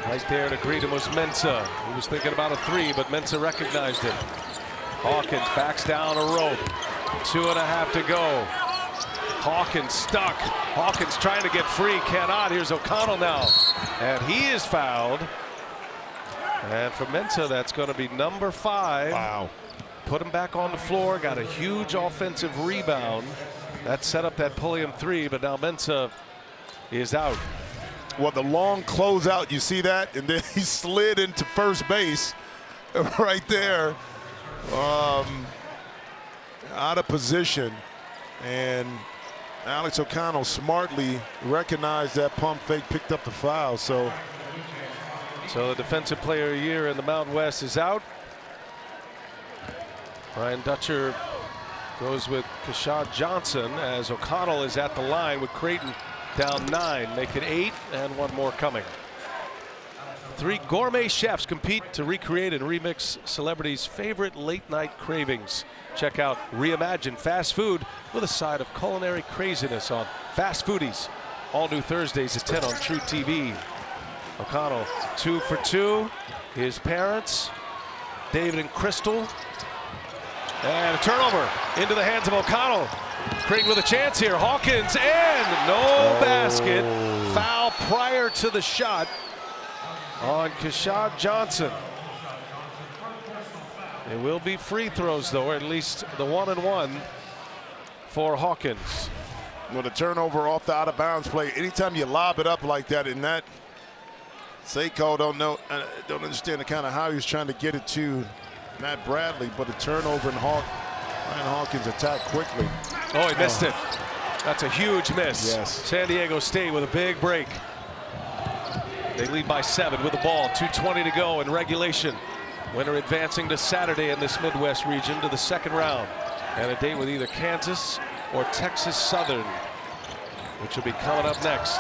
Speaker 1: Right there to greet him was Mensah. He was thinking about a 3, but Mensah recognized it. Hawkins backs down a rope. 2.5 to go. Hawkins stuck. Hawkins trying to get free, cannot. Here's O'Connell now. And he is fouled. And for Mensah, that's going to be number 5.
Speaker 2: Wow.
Speaker 1: Put him back on the floor, got a huge offensive rebound. That set up that Pulliam 3, but now Mensah is out.
Speaker 2: Well, the long closeout, you see that? And then he slid into first base right there. Out of position. And Alex O'Connell smartly recognized that pump fake, picked up the foul. So
Speaker 1: the defensive player of the year in the Mountain West is out. Brian Dutcher goes with Keshad Johnson as O'Connell is at the line with Creighton down 9. Make it 8 and one more coming. 3 gourmet chefs compete to recreate and remix celebrities' favorite late night cravings. Check out Reimagine Fast Food with a side of culinary craziness on Fast Foodies. All new Thursdays at 10 on True TV. O'Connell 2 for 2. His parents, David and Crystal. And a turnover into the hands of O'Connell. Creighton with a chance here. Hawkins and no basket. Foul prior to the shot on Keshad Johnson. It will be free throws though, or at least the 1-and-1 for Hawkins.
Speaker 2: Well, the turnover off the out of bounds play. Anytime you lob it up like that, in that Seiko don't understand the kind of how he was trying to get it to Matt Bradley, but a turnover and Ryan Hawkins attacked quickly.
Speaker 1: Oh, he missed it. That's a huge miss.
Speaker 2: Yes.
Speaker 1: San Diego State with a big break. They lead by 7 with the ball. 2:20 to go in regulation. Winner advancing to Saturday in this Midwest region to the second round. And a date with either Kansas or Texas Southern, which will be coming up next.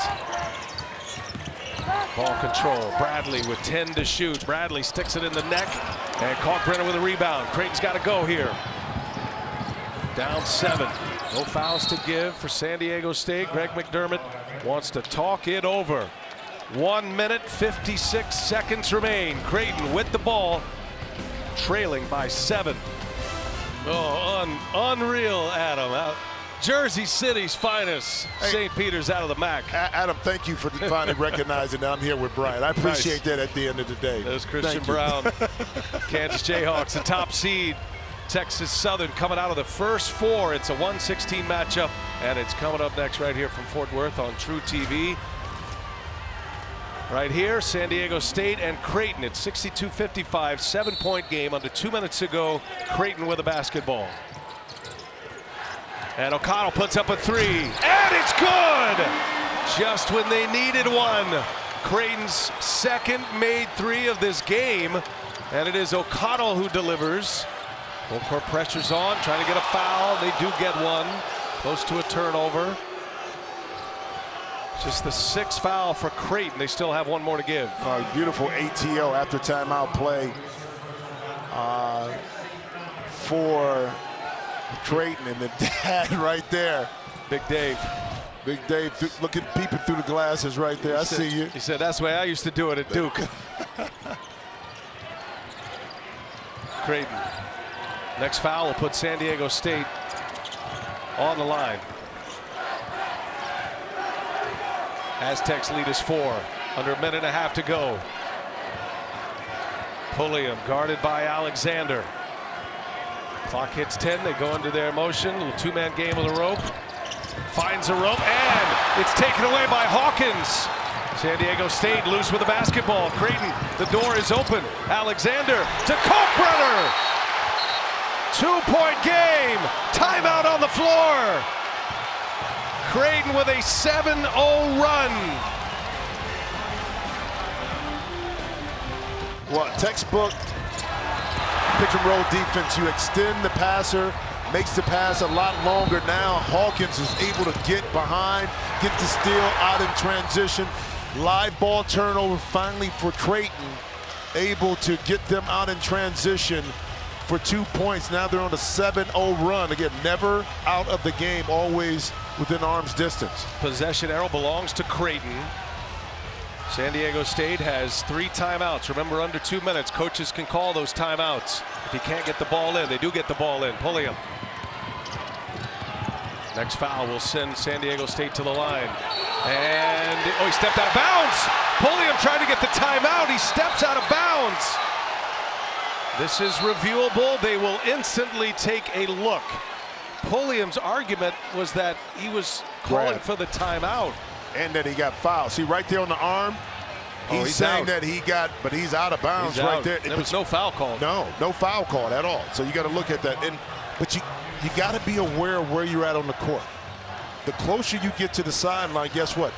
Speaker 1: Ball control. Bradley with 10 to shoot. Bradley sticks it in the neck. And Kalkbrenner with a rebound. Creighton's got to go here. Down 7. No fouls to give for San Diego State. Greg McDermott wants to talk it over. 1 minute, 56 seconds remain. Creighton with the ball, trailing by 7. Oh, unreal, Adam. Jersey City's finest.
Speaker 2: Hey,
Speaker 1: St. Peter's out of the MAC.
Speaker 2: Adam, thank you for finally recognizing that I'm here with Brian. I appreciate that at the end of the day.
Speaker 1: There's Christian Brown. Kansas Jayhawks, the top seed. Texas Southern coming out of the first 4. It's a 1-16 matchup, and it's coming up next right here from Fort Worth on True TV. Right here, San Diego State and Creighton. It's 62-55, 7-point game under 2 minutes to go. Creighton with a basketball. And O'Connell puts up a 3, and it's good! Just when they needed one. Creighton's second made 3 of this game, and it is O'Connell who delivers. Full court pressure's on, trying to get a foul. They do get one. Close to a turnover. Just the 6th foul for Creighton. They still have one more to give.
Speaker 2: Beautiful ATO after timeout play for Creighton, and the dad right there.
Speaker 1: Big Dave.
Speaker 2: Big Dave looking, peeping through the glasses right there. I see you.
Speaker 1: He said, that's the way I used to do it at Duke. Creighton. Next foul will put San Diego State on the line. Aztecs lead is 4. Under a minute and a half to go. Pulliam guarded by Alexander. Clock hits 10. They go into their motion. A little two-man game with a rope. Finds a rope, and it's taken away by Hawkins. San Diego State loose with the basketball. Creighton, the door is open. Alexander to Kalkbrenner. 2-point game. Timeout on the floor. Creighton with a 7-0 run.
Speaker 2: Well, textbook pick and roll defense. You extend the passer, makes the pass a lot longer. Now Hawkins is able to get behind, get the steal out in transition. Live ball turnover finally for Creighton, able to get them out in transition for 2 points. Now they're on a 7-0 run. Again, never out of the game, always within arm's distance.
Speaker 1: Possession arrow belongs to Creighton. San Diego State has 3 timeouts. Remember, under 2 minutes, coaches can call those timeouts. If you can't get the ball in, they do get the ball in. Pulliam. Next foul will send San Diego State to the line. And, he stepped out of bounds. Pulliam trying to get the timeout. He steps out of bounds. This is reviewable. They will instantly take a look. Pulliam's argument was that he was calling for the timeout.
Speaker 2: And that he got fouled. See, right there on the arm, he's saying
Speaker 1: out.
Speaker 2: that he got, but he's out of bounds right there.
Speaker 1: There was no foul called.
Speaker 2: No foul called at all. So you got to look at that. But you got to be aware of where you're at on the court. The closer you get to the sideline, guess what?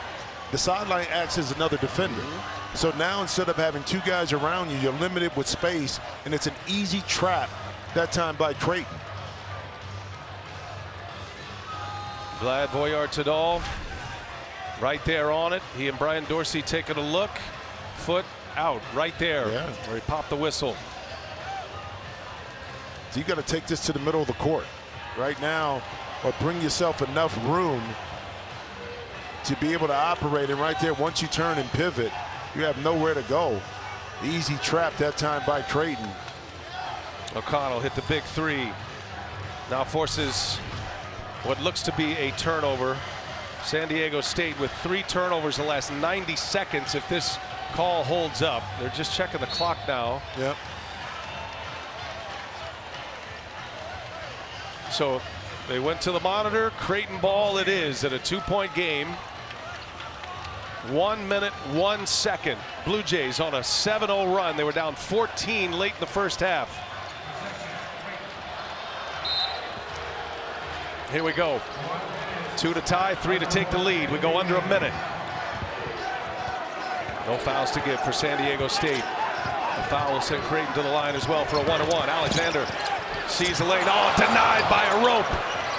Speaker 2: The sideline acts as another defender. So now instead of having 2 guys around you, you're limited with space, and it's an easy trap that time by Creighton.
Speaker 1: Vlad Voyard-Tadal right there on it. He and Brian Dorsey taking a look. Foot out right there where he popped the whistle.
Speaker 2: So you got to take this to the middle of the court right now, or bring yourself enough room to be able to operate. And right there, once you turn and pivot, you have nowhere to go. Easy trap that time by Creighton.
Speaker 1: O'Connell hit the big 3. Now forces what looks to be a turnover. San Diego State with 3 turnovers in the last 90 seconds. If this call holds up, they're just checking the clock now.
Speaker 2: Yep.
Speaker 1: So they went to the monitor. Creighton ball it is at a 2-point game. 1 minute, 1 second. Blue Jays on a 7-0 run. They were down 14 late in the first half. Here we go. 2 to tie, 3 to take the lead. We go under a minute. No fouls to give for San Diego State. The foul will send Creighton to the line as well for a 1-1. Alexander sees the lane. Oh, denied by a rope.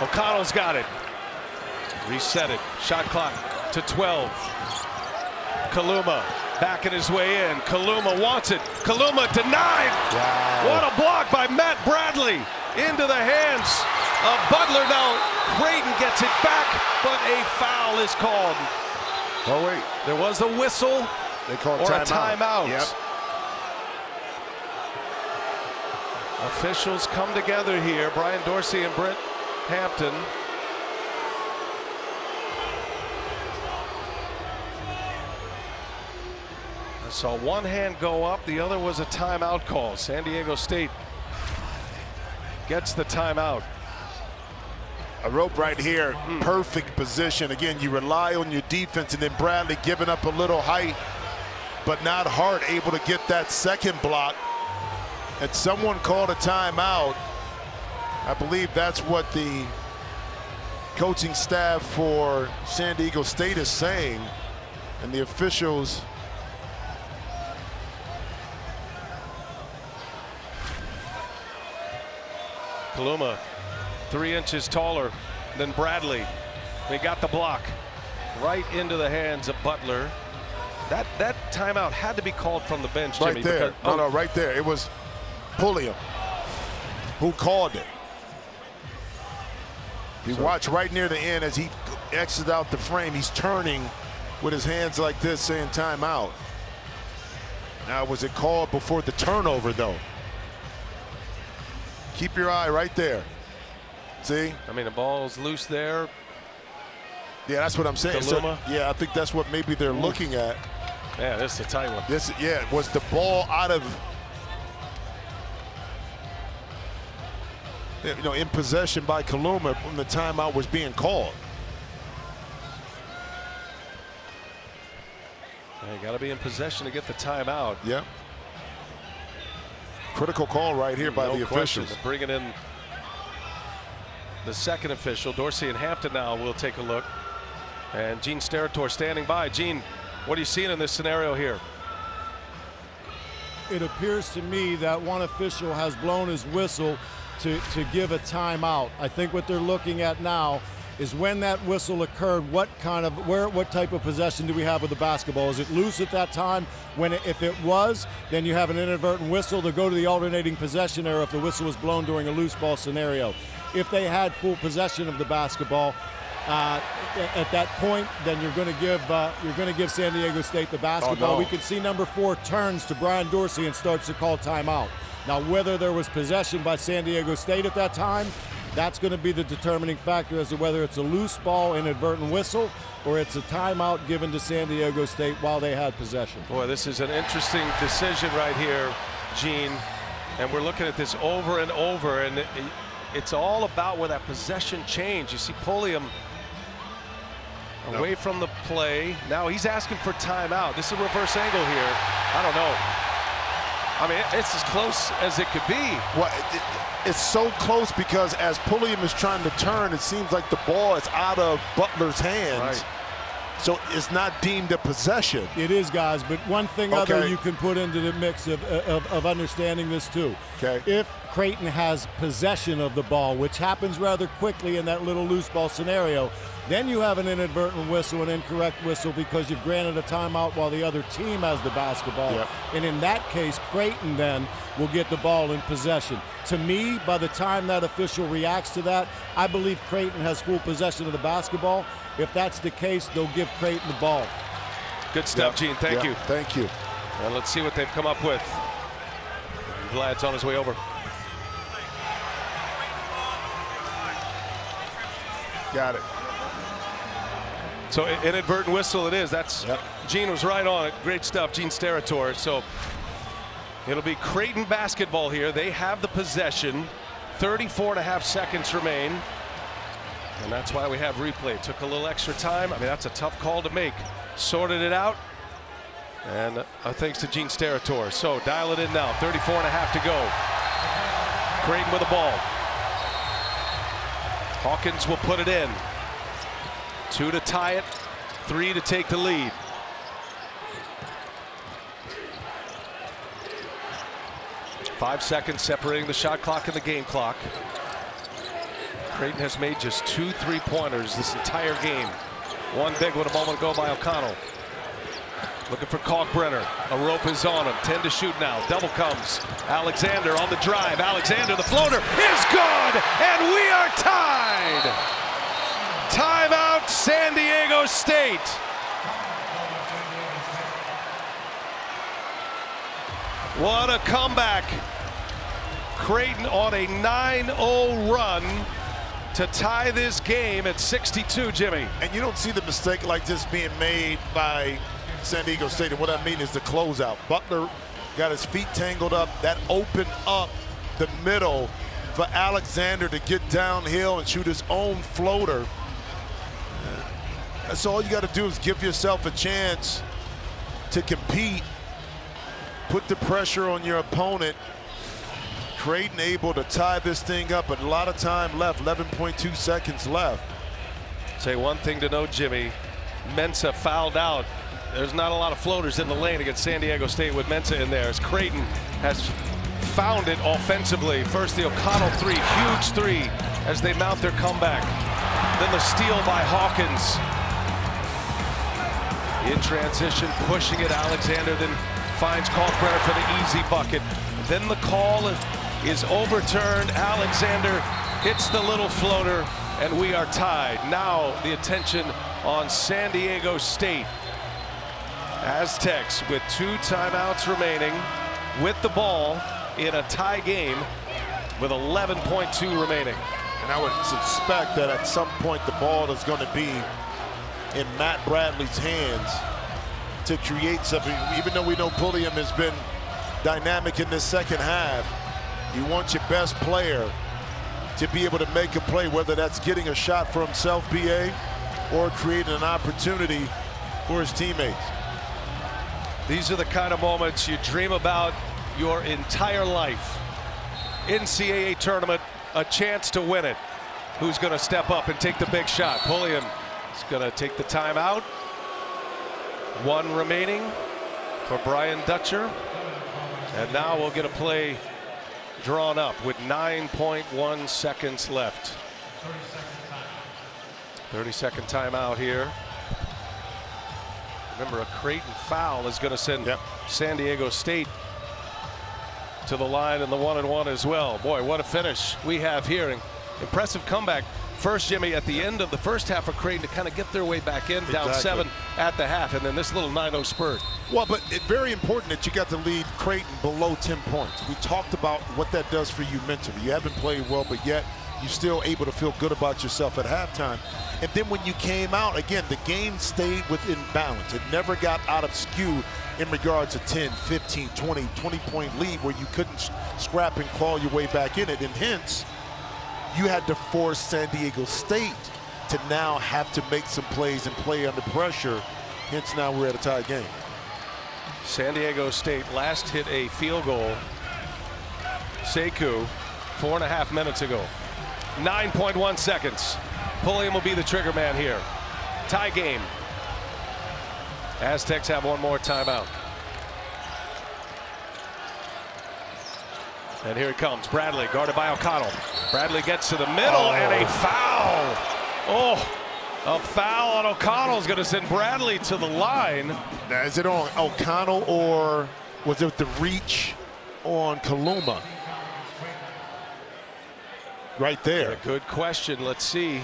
Speaker 1: O'Connell's got it. Reset it. Shot clock to 12. Kaluma backing his way in. Kaluma wants it. Kaluma denied.
Speaker 2: Wow.
Speaker 1: What a block by Matt Bradley. Into the hands of Butler. Now Creighton gets it back, but a foul is called.
Speaker 2: Oh, wait.
Speaker 1: There was a whistle.
Speaker 2: They called
Speaker 1: or a timeout.
Speaker 2: Yep.
Speaker 1: Officials come together here. Brian Dorsey and Brent Hampton. I saw one hand go up. The other was a timeout call. San Diego State gets the timeout.
Speaker 2: A rope right here, perfect position. Again, you rely on your defense, and then Bradley giving up a little height, but not hard, able to get that second block. And someone called a timeout. I believe that's what the coaching staff for San Diego State is saying, and the officials.
Speaker 1: Kaluma, 3 inches taller than Bradley. He got the block right into the hands of Butler. That timeout had to be called from the bench, Jimmy.
Speaker 2: Right there.
Speaker 1: Because,
Speaker 2: No, right there. It was Pulliam who called it. You watch right near the end as he exits out the frame. He's turning with his hands like this, saying timeout. Now, was it called before the turnover, though? Keep your eye right there. See?
Speaker 1: I mean, the ball's loose there.
Speaker 2: Yeah, that's what I'm saying. So, yeah, I think that's what maybe they're looking at.
Speaker 1: Yeah, this is a tight one.
Speaker 2: Was the ball out of, in possession by Kaluma when the timeout was being called?
Speaker 1: You got to be in possession to get the timeout.
Speaker 2: Yep. Critical call right here by the officials.
Speaker 1: Bringing in the second official. Dorsey and Hampton now will take a look. And Gene Steratore standing by. Gene, what are you seeing in this scenario here?
Speaker 5: It appears to me that one official has blown his whistle to give a timeout. I think what they're looking at now is when that whistle occurred, what type of possession do we have with the basketball? Is it loose at that time? If it was, then you have an inadvertent whistle to go to the alternating possession era if the whistle was blown during a loose ball scenario. If they had full possession of the basketball, at that point, then you're going to give San Diego State the basketball.
Speaker 2: Oh, no.
Speaker 5: We can see number 4 turns to Brian Dorsey and starts to call timeout. Now, whether there was possession by San Diego State at that time, that's going to be the determining factor as to whether it's a loose ball, inadvertent whistle, or it's a timeout given to San Diego State while they had possession.
Speaker 1: Boy, this is an interesting decision right here, Gene. And we're looking at this over and over, and it's all about where that possession change. You see Pulliam away from the play. Now he's asking for timeout. This is a reverse angle here. I don't know. I mean, it's as close as it could be.
Speaker 2: Well, it's so close because as Pulliam is trying to turn, it seems like the ball is out of Butler's hands.
Speaker 1: Right.
Speaker 2: So it's not deemed a possession.
Speaker 5: It is, guys, but one thing other you can put into the mix of understanding this too.
Speaker 2: Okay.
Speaker 5: If Creighton has possession of the ball, which happens rather quickly in that little loose ball scenario, then you have an inadvertent whistle, an incorrect whistle, because you've granted a timeout while the other team has the basketball.
Speaker 2: Yep.
Speaker 5: And in that case, Creighton then will get the ball in possession. To me, by the time that official reacts to that, I believe Creighton has full possession of the basketball. If that's the case, they'll give Creighton the ball.
Speaker 1: Good stuff, Gene. Thank you.
Speaker 2: Thank you.
Speaker 1: And let's see what they've come up with. Vlad's on his way over.
Speaker 2: Got it.
Speaker 1: So inadvertent whistle it is. That's Gene was right on it. Great stuff, Gene Steratore. So it'll be Creighton basketball here. They have the possession. 34.5 seconds remain. And that's why we have replay. It took a little extra time. I mean, that's a tough call to make. Sorted it out. And thanks to Gene Steratore. So dial it in now. 34.5 to go. Creighton with the ball. Hawkins will put it in. 2 to tie it, 3 to take the lead. Five seconds separating the shot clock and the game clock. Creighton has made just 2 3-pointers this entire game. One big one a moment ago by O'Connell. Looking for Kalkbrenner. A rope is on him. 10 to shoot now. Double comes. Alexander on the drive. Alexander, the floater is good, and we are tied. Timeout, San Diego State. What a comeback. Creighton on a 9-0 run to tie this game at 62, Jimmy.
Speaker 2: And you don't see the mistake like this being made by San Diego State. And what I mean is the closeout. Butler got his feet tangled up. That opened up the middle for Alexander to get downhill and shoot his own floater. So all you got to do is give yourself a chance to compete, put the pressure on your opponent. Creighton able to tie this thing up, but a lot of time left, 11.2 seconds left.
Speaker 1: Say one thing to note, Jimmy. Mensah fouled out. There's not a lot of floaters in the lane against San Diego State with Mensah in there, as Creighton has found it offensively. First the O'Connell three, huge three, as they mount their comeback. Then the steal by Hawkins. In transition, pushing it. Alexander then finds Kalkbrenner for the easy bucket. Then the call is overturned. Alexander hits the little floater, and we are tied. Now the attention on San Diego State. Aztecs with 2 timeouts remaining, with the ball in a tie game with 11.2 remaining.
Speaker 2: And I would suspect that at some point the ball is going to be in Matt Bradley's hands to create something. Even though we know Pulliam has been dynamic in this second half, you want your best player to be able to make a play, whether that's getting a shot for himself, BA, or creating an opportunity for his teammates.
Speaker 1: These are the kind of moments you dream about your entire life. NCAA tournament, a chance to win it. Who's going to step up and take the big shot? Pulliam is going to take the timeout. 1 remaining for Brian Dutcher. And now we'll get a play drawn up with 9.1 seconds left. 30-second timeout here. Remember, a Creighton foul is going to send San Diego State to the line in the 1-and-1 as well. Boy, what a finish we have here. Impressive comeback. First, Jimmy, at the end of the first half for Creighton to kind of get their way back in, down 7 at the half, and then this little 9-0 spurt.
Speaker 2: Well, but it's very important that you got to lead Creighton below 10 points. We talked about what that does for you mentally. You haven't played well, but yet you're still able to feel good about yourself at halftime. And then when you came out, again, the game stayed within balance. It never got out of skew in regards to 10, 15, 20, 20-point lead where you couldn't scrap and claw your way back in it. And hence, you had to force San Diego State to now have to make some plays and play under pressure. Hence, now we're at a tie game.
Speaker 1: San Diego State last hit a field goal, Sekou, 4.5 minutes ago. 9.1 seconds. Pulliam will be the trigger man here. Tie game. Aztecs have 1 more timeout. And here it comes. Bradley guarded by O'Connell. Bradley gets to the middle and a foul. Oh, a foul on O'Connell is going to send Bradley to the line.
Speaker 2: Now, is it on O'Connell or was it the reach on Kaluma? Right there.
Speaker 1: Yeah, good question. Let's see.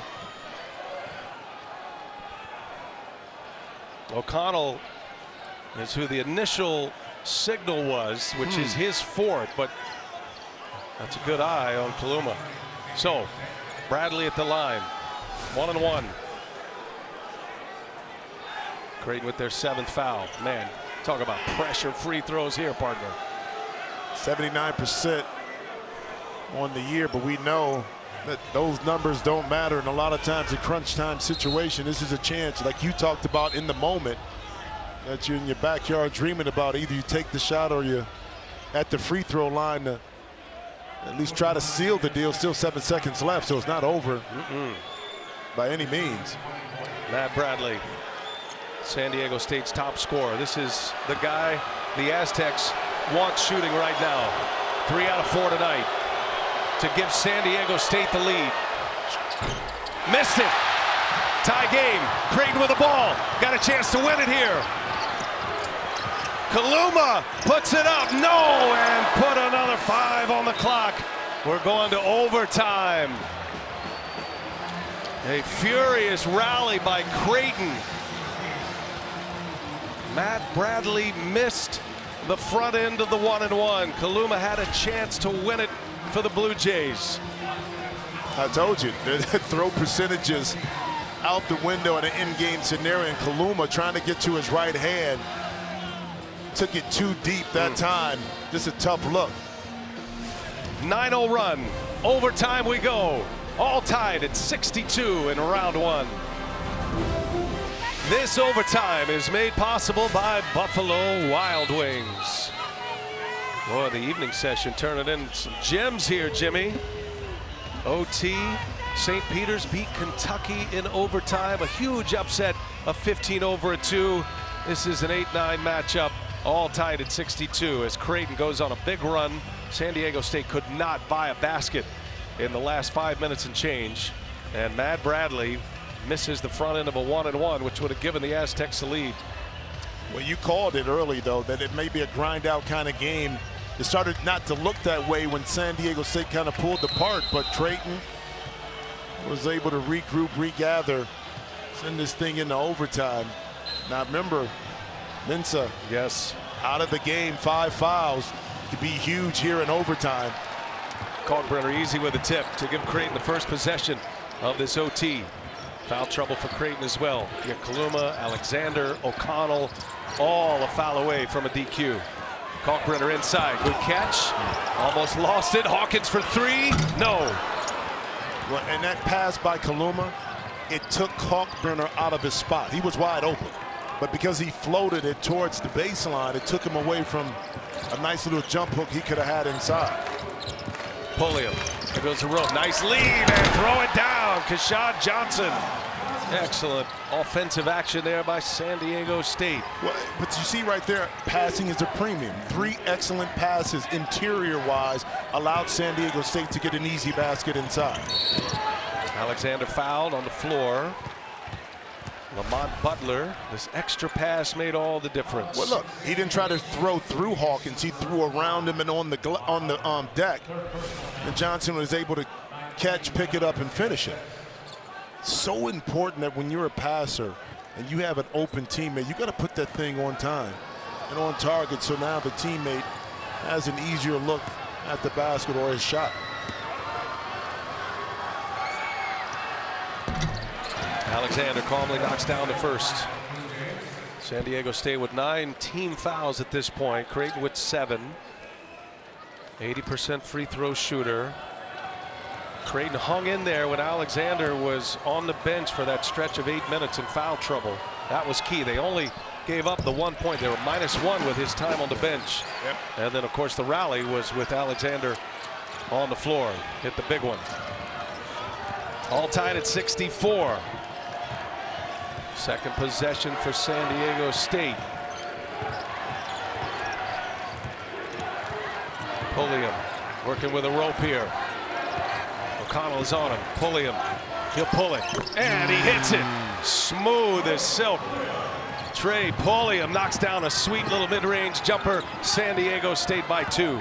Speaker 1: O'Connell is who the initial signal was, which is his 4th, but that's a good eye on Kaluma. So Bradley at the line, 1-and-1. Creighton with their 7th foul. Man, talk about pressure free throws here, partner.
Speaker 2: 79% on the year, but we know that those numbers don't matter, and a lot of times in crunch time situation, this is a chance, like you talked about in the moment, that you're in your backyard dreaming about. Either you take the shot or you're at the free throw line to at least try to seal the deal. Still 7 seconds left, so it's not over by any means.
Speaker 1: Matt Bradley, San Diego State's top scorer. This is the guy the Aztecs want shooting right now. 3 out of 4 tonight to give San Diego State the lead. Missed it. Tie game. Creighton with the ball. Got a chance to win it here. Kaluma puts it up. No, and put another 5 on the clock. We're going to overtime. A furious rally by Creighton. Matt Bradley missed the front end of the 1-and-1. Kaluma had a chance to win it for the Bluejays.
Speaker 2: I told you, the throw percentages out the window in an in-game scenario, and Kaluma trying to get to his right hand. Took it too deep that time. Just a tough look.
Speaker 1: 9-0 run. Overtime we go. All tied at 62 in round 1. This overtime is made possible by Buffalo Wild Wings. Boy, the evening session turning in some gems here, Jimmy. OT, St. Peter's beat Kentucky in overtime. A huge upset of 15-2. This is an 8-9 matchup, all tied at 62 as Creighton goes on a big run. San Diego State could not buy a basket in the last 5 minutes and change. And Matt Bradley misses the front end of a 1-and-1, which would have given the Aztecs the lead.
Speaker 2: Well, you called it early, though, that it may be a grind-out kind of game. It started not to look that way when San Diego State kind of pulled apart, but Creighton was able to regroup, regather, send this thing into overtime. Now, remember, Mensah,
Speaker 1: yes,
Speaker 2: out of the game, 5 fouls. It could be huge here in overtime.
Speaker 1: Kalkbrenner easy with a tip to give Creighton the first possession of this OT. Foul trouble for Creighton as well. You have Kaluma, Alexander, O'Connell, all a foul away from a DQ. Kalkbrenner inside, good catch. Almost lost it. Hawkins for 3. No.
Speaker 2: Well, and that pass by Kaluma, it took Kalkbrenner out of his spot. He was wide open, but because he floated it towards the baseline, it took him away from a nice little jump hook he could have had inside.
Speaker 1: Pulliam. There goes the rope. Nice lead and throw it down. Kashad Johnson. Excellent offensive action there by San Diego State.
Speaker 2: Well, but you see right there, passing is a premium. 3 excellent passes interior-wise allowed San Diego State to get an easy basket inside.
Speaker 1: Alexander fouled on the floor. Lamont Butler, this extra pass made all the difference.
Speaker 2: Well, look, he didn't try to throw through Hawkins. He threw around him and on the deck. And Johnson was able to catch, pick it up, and finish it. So important that when you're a passer and you have an open teammate, you got to put that thing on time and on target. So now the teammate has an easier look at the basket or his shot.
Speaker 1: Alexander calmly knocks down the first. San Diego State with 9 team fouls at this point. Creighton with 7. 80% free throw shooter. Creighton hung in there when Alexander was on the bench for that stretch of 8 minutes in foul trouble. That was key. They only gave up the 1 point. They were -1 with his time on the bench.
Speaker 2: Yep.
Speaker 1: And then, of course, the rally was with Alexander on the floor. Hit the big one. All tied at 64. Second possession for San Diego State. Pulliam working with a rope here. O'Connell is on him. Pulliam. He'll pull it. And he hits it. Smooth as silk. Trey Pulliam knocks down a sweet little mid-range jumper. San Diego State by 2.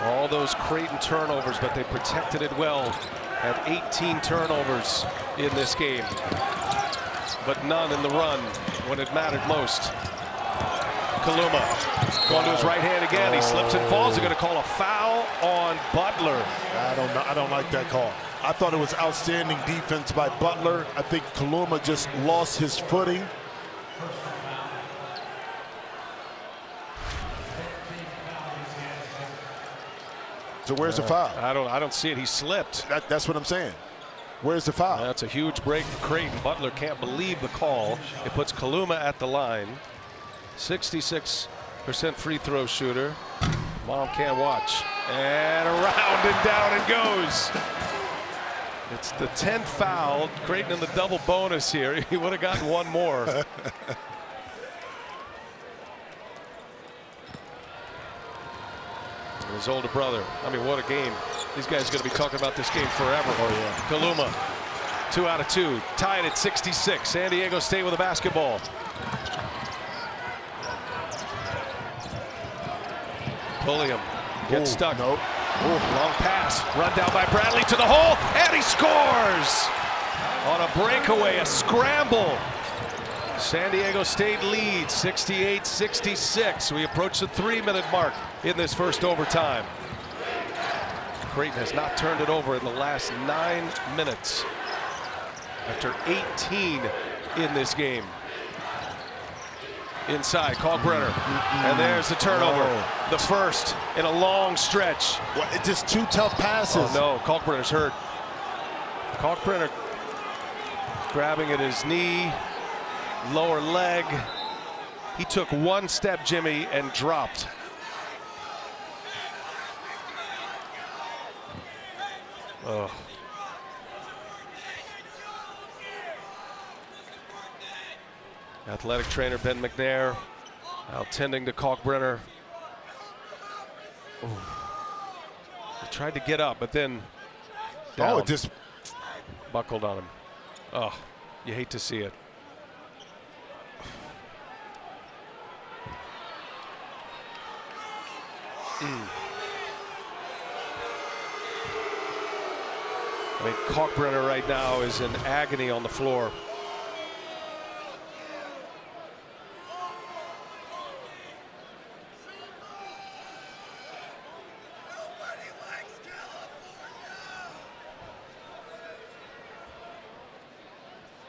Speaker 1: All those Creighton turnovers, but they protected it well. Had 18 turnovers in this game, but none in the run when it mattered most. Kaluma going to his right hand again. He slips and falls. They're going to call a foul on Butler.
Speaker 2: I don't like that call. I thought it was outstanding defense by Butler. I think Kaluma just lost his footing. So where's the foul?
Speaker 1: I don't see it. He slipped.
Speaker 2: That's what I'm saying. Where's the foul?
Speaker 1: That's a huge break for Creighton. Butler can't believe the call. It puts Kaluma at the line. 66% free throw shooter. Mom can't watch. And around and down it goes. It's the 10th foul. Creighton in the double bonus here. He would have gotten one more. His older brother. I mean, what a game. These guys are going to be talking about this game forever.
Speaker 2: Oh, yeah.
Speaker 1: Kaluma, 2 out of 2. Tied at 66. San Diego State with a basketball. Pulliam gets stuck.
Speaker 2: Nope.
Speaker 1: Long pass. Run down by Bradley to the hole. And he scores! On a breakaway, a scramble. San Diego State leads 68-66. We approach the 3-minute mark in this first overtime. Creighton has not turned it over in the last 9 minutes after 18 in this game. Inside, Kalkbrenner, and there's the turnover. The first in a long stretch.
Speaker 2: What, it's just 2 tough passes.
Speaker 1: Oh no, Kalkbrenner's hurt. Kalkbrenner grabbing at his knee, lower leg. He took 1 step, Jimmy, and dropped. Oh. Athletic trainer Ben McNair Now tending to Kalkbrenner. Ooh. He tried to get up, but then down.
Speaker 2: Oh, it just
Speaker 1: buckled on him. Oh, you hate to see it. I mean, Kalkbrenner right now is in agony on the floor.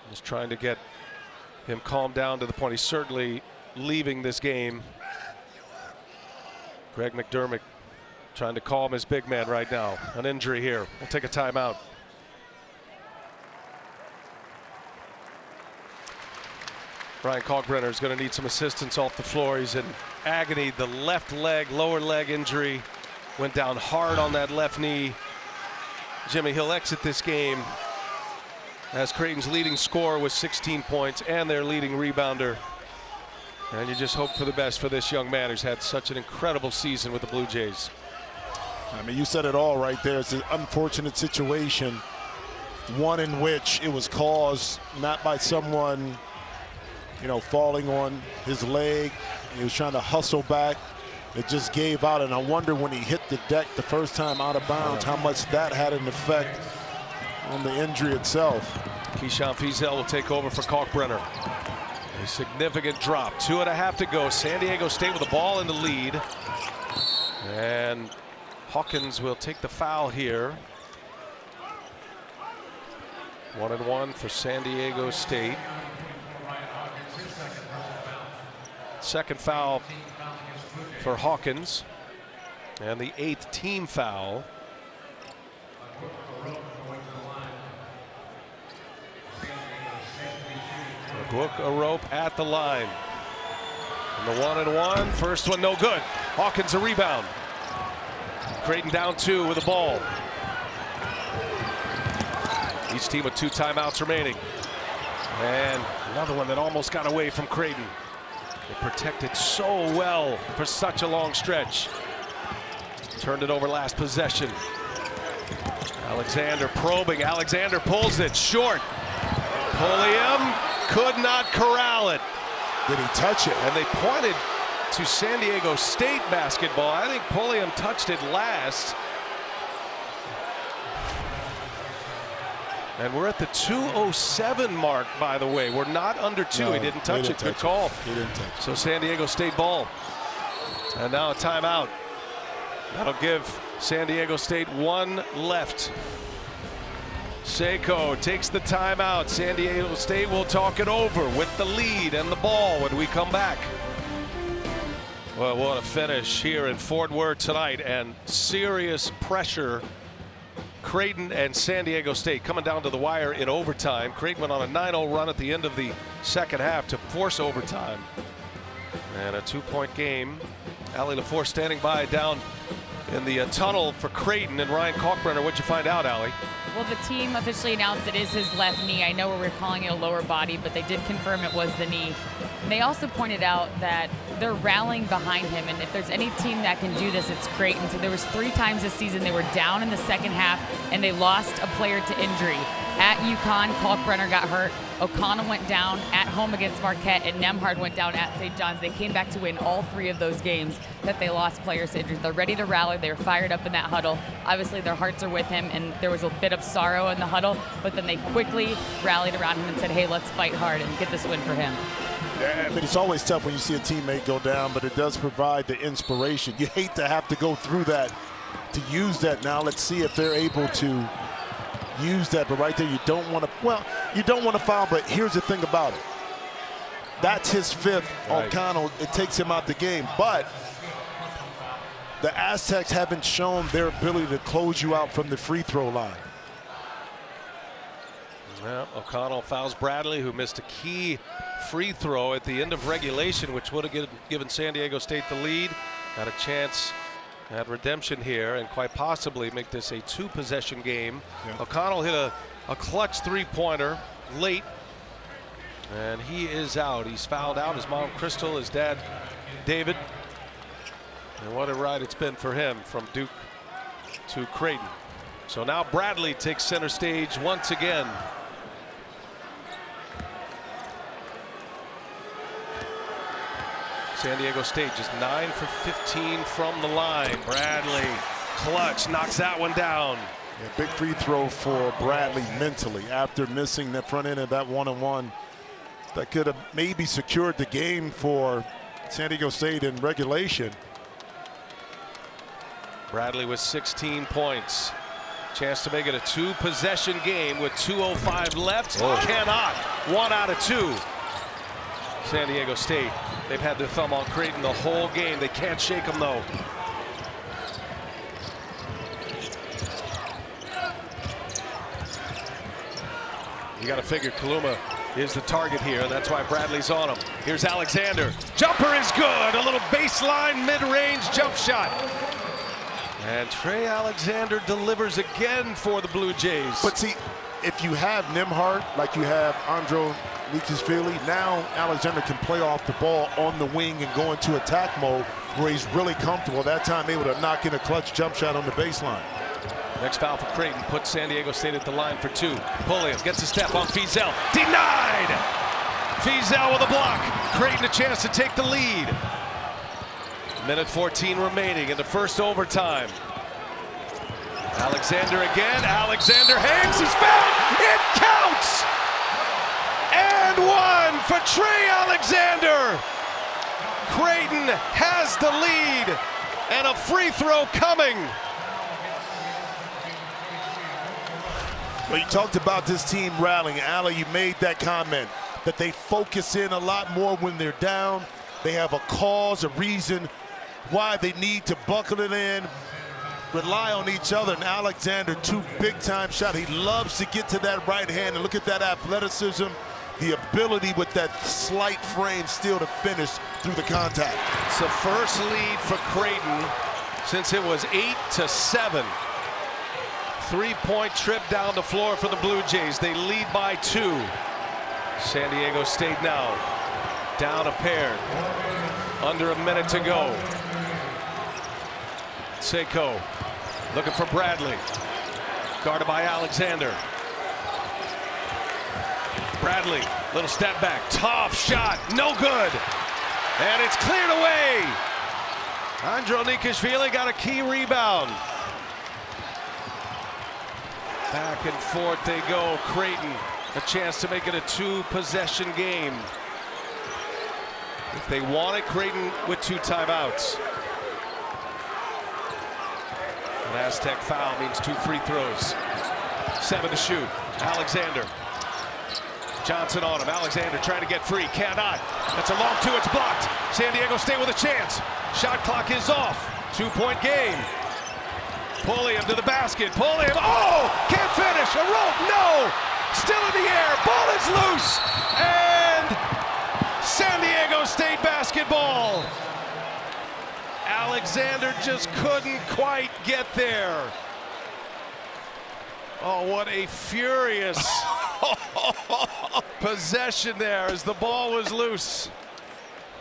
Speaker 1: Just trying to get him calmed down to the point he's certainly leaving this game. Greg McDermott trying to calm his big man right now. An injury here. We'll take a timeout. Ryan Kalkbrenner is going to need some assistance off the floor. He's in agony. The left leg, lower leg injury went down hard on that left knee. Jimmy, he'll exit this game as Creighton's leading scorer with 16 points and their leading rebounder. And you just hope for the best for this young man who's had such an incredible season with the Blue Jays.
Speaker 2: I mean, you said it all right there. It's an unfortunate situation, one in which it was caused not by someone, you know, falling on his leg. He was trying to hustle back. It just gave out, and I wonder when he hit the deck the first time out of bounds how much that had an effect on the injury itself.
Speaker 1: Keyshawn Feazell will take over for Kalkbrenner. A significant drop. 2.5 to go. San Diego State with the ball in the lead. And Hawkins will take the foul here. 1-1 for San Diego State. Second foul for Hawkins. And the 8th team foul. Book a rope at the line. And the 1-1. First one no good. Hawkins a rebound. Creighton down 2 with the ball. Each team with 2 timeouts remaining. And another one that almost got away from Creighton. They protected so well for such a long stretch. Turned it over last possession. Alexander probing. Alexander pulls it short. Pulliam could not corral it.
Speaker 2: Did he touch it?
Speaker 1: And they pointed to San Diego State basketball. I think Pulliam touched it last. And we're at the 2:07 mark, by the way. We're not under 2.
Speaker 2: No,
Speaker 1: he didn't touch it. Good call.
Speaker 2: He didn't touch it.
Speaker 1: So San Diego State ball. And now a timeout. That'll give San Diego State 1 left. Seiko takes the timeout. San Diego State will talk it over with the lead and the ball when we come back. Well, what a finish here in Fort Worth tonight, and serious pressure. Creighton and San Diego State coming down to the wire in overtime. Creighton went on a 9-0 run at the end of the second half to force overtime. And a 2-point game. Allie LaForce standing by down in the tunnel for Creighton. And Ryan Kalkbrenner, what'd you find out, Allie?
Speaker 3: Well, the team officially announced it is his left knee. I know we're calling it a lower body, but they did confirm it was the knee. And they also pointed out that they're rallying behind him, and if there's any team that can do this, it's Creighton. So there was 3 times this season they were down in the second half, and they lost a player to injury. At UConn, Kalkbrenner got hurt. O'Connell went down at home against Marquette, and Nembhard went down at St. John's. They came back to win all 3 of those games that they lost players to injury. They're ready to rally. They're fired up in that huddle. Obviously, their hearts are with him, and there was a bit of sorrow in the huddle, but then they quickly rallied around him and said, hey, let's fight hard and get this win for him.
Speaker 2: Yeah, but it's always tough when you see a teammate go down, but it does provide the inspiration. You hate to have to go through that to use that. Now let's see if they're able to use that. But right there, you don't want to, well, you don't want to foul, but here's the thing about it. That's his 5th.
Speaker 1: Right.
Speaker 2: O'Connell, it takes him out the game. But the Aztecs haven't shown their ability to close you out from the free throw line.
Speaker 1: Well, O'Connell fouls Bradley, who missed a key free throw at the end of regulation, which would have given San Diego State the lead. Had a chance at redemption here and quite possibly make this a 2-possession game. Yeah. O'Connell hit a clutch 3-pointer late, and he is out. He's fouled out. His mom, Crystal, his dad, David. And what a ride it's been for him from Duke to Creighton. So now Bradley takes center stage once again. San Diego State just 9 for 15 from the line. Bradley, clutch, knocks that one down.
Speaker 2: Yeah, big free throw for Bradley mentally after missing the front end of that one-on-one. That could have maybe secured the game for San Diego State in regulation.
Speaker 1: Bradley with 16 points. Chance to make it a 2-possession game with 2:05 left. Cannot. 1 out of 2. San Diego State, they've had their thumb on Creighton the whole game. They can't shake them though. You got to figure Kaluma is the target here, and that's why Bradley's on him. Here's Alexander. Jumper is good. A little baseline mid-range jump shot. And Trey Alexander delivers again for the Blue Jays.
Speaker 2: But see, if you have Nembhard like you have Andro Nikishvili, now Alexander can play off the ball on the wing and go into attack mode where he's really comfortable. That time able to knock in a clutch jump shot on the baseline.
Speaker 1: Next foul for Creighton puts San Diego State at the line for 2. Pulliam gets a step on Fizel. Denied! Fizel with a block. Creighton a chance to take the lead. Minute 14 remaining in the first overtime. Alexander again. Alexander hangs. He's fouled. It counts! And 1 for Trey Alexander. Creighton has the lead. And a free throw coming.
Speaker 2: Well, you talked about this team rallying. Allie, you made that comment that they focus in a lot more when they're down. They have a cause, a reason why they need to buckle it in, rely on each other. And Alexander, 2 big-time shots. He loves to get to that right hand, and look at that athleticism, the ability with that slight frame still to finish through the contact.
Speaker 1: It's the first lead for Creighton since it was 8-7. 3-point trip down the floor for the Blue Jays. They lead by 2. San Diego State now down a pair. Under a minute to go. Seiko looking for Bradley. Guarded by Alexander. Bradley, little step back. Tough shot. No good. And it's cleared away. Andro Nikishvili got a key rebound. Back and forth they go. Creighton a chance to make it a 2-possession game. If they want it, Creighton with 2 timeouts. An Aztec foul means 2 free throws. 7 to shoot. Alexander. Johnson on him. Alexander trying to get free. Cannot. That's a long 2. It's blocked. San Diego State with a chance. Shot clock is off. 2-point game. Pulliam to the basket. Pulliam. Oh! Can't finish. A rope. No! Still in the air. Ball is loose. And San Diego State basketball. Alexander just couldn't quite get there. Oh, what a furious possession there as the ball was loose.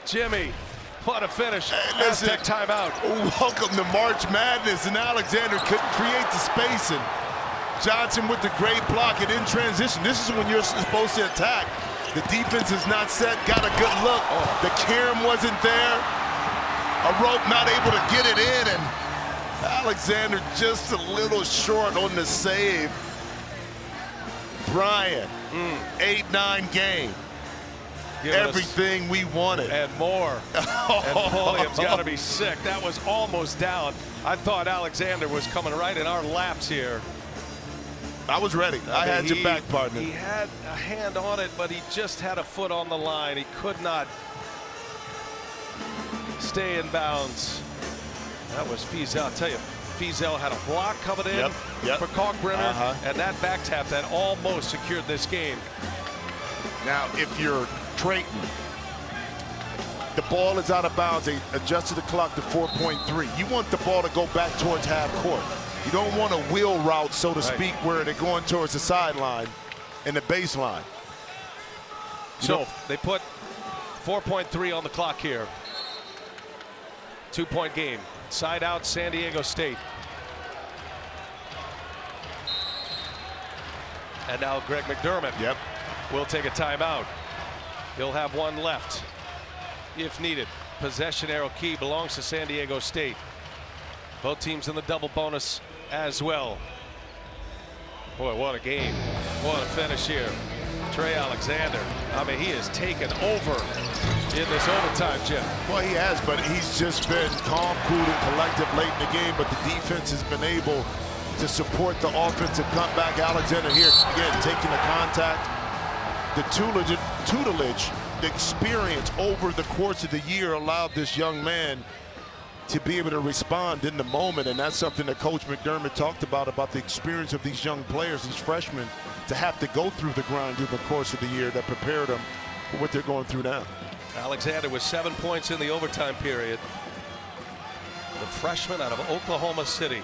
Speaker 1: Jimmy, what a finish. Aztec timeout.
Speaker 2: Welcome to March Madness, and Alexander couldn't create the space, and Johnson with the great block and in transition. This is when you're supposed to attack. The defense is not set, got a good look. The carom wasn't there. A rope not able to get it in, and Alexander just a little short on the save. Brian, 8-9 game. Everything we wanted.
Speaker 1: And more. And Pulliam's got to be sick. That was almost down. I thought Alexander was coming right in our laps here.
Speaker 2: I was ready. I had your back, partner.
Speaker 1: He had a hand on it, but he just had a foot on the line. He could not stay in bounds. That was Fizel. I'll tell you, Fizel had a block coming in for Kalkbrenner, and that back tap that almost secured this game.
Speaker 2: Now, if you're Creighton, the ball is out of bounds. They adjusted the clock to 4.3. You want the ball to go back towards half court. You don't want a wheel route, so to speak, where they're going towards the sideline and the baseline.
Speaker 1: So they put 4.3 on the clock here. 2-point game. Side out San Diego State. And now Greg McDermott will take a timeout. He'll have one left if needed. Possession arrow key belongs to San Diego State. Both teams in the double bonus as well. Boy, what a game. What a finish here. Trey Alexander. I mean, he has taken over in this overtime, Jim.
Speaker 2: Well, he has, but he's just been calm, cool, and collective late in the game, but the defense has been able to support the offensive comeback. Alexander here, again, taking the contact. The tutelage, the experience over the course of the year allowed this young man to be able to respond in the moment, and that's something that Coach McDermott talked about the experience of these young players, these freshmen, to have to go through the grind through the course of the year that prepared them for what they're going through now.
Speaker 1: Alexander with 7 points in the overtime period. The freshman out of Oklahoma City.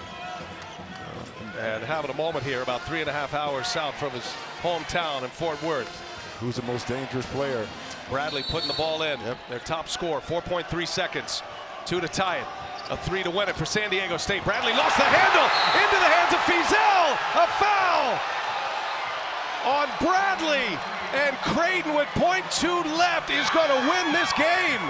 Speaker 1: And having a moment here about 3.5 hours south from his hometown in Fort Worth.
Speaker 2: Who's the most dangerous player?
Speaker 1: Bradley putting the ball in. Their top score, 4.3 seconds. 2 to tie it. A 3 to win it for San Diego State. Bradley lost the handle into the hands of Fizel. A foul on Bradley. And Creighton with .2 left is going to win this game.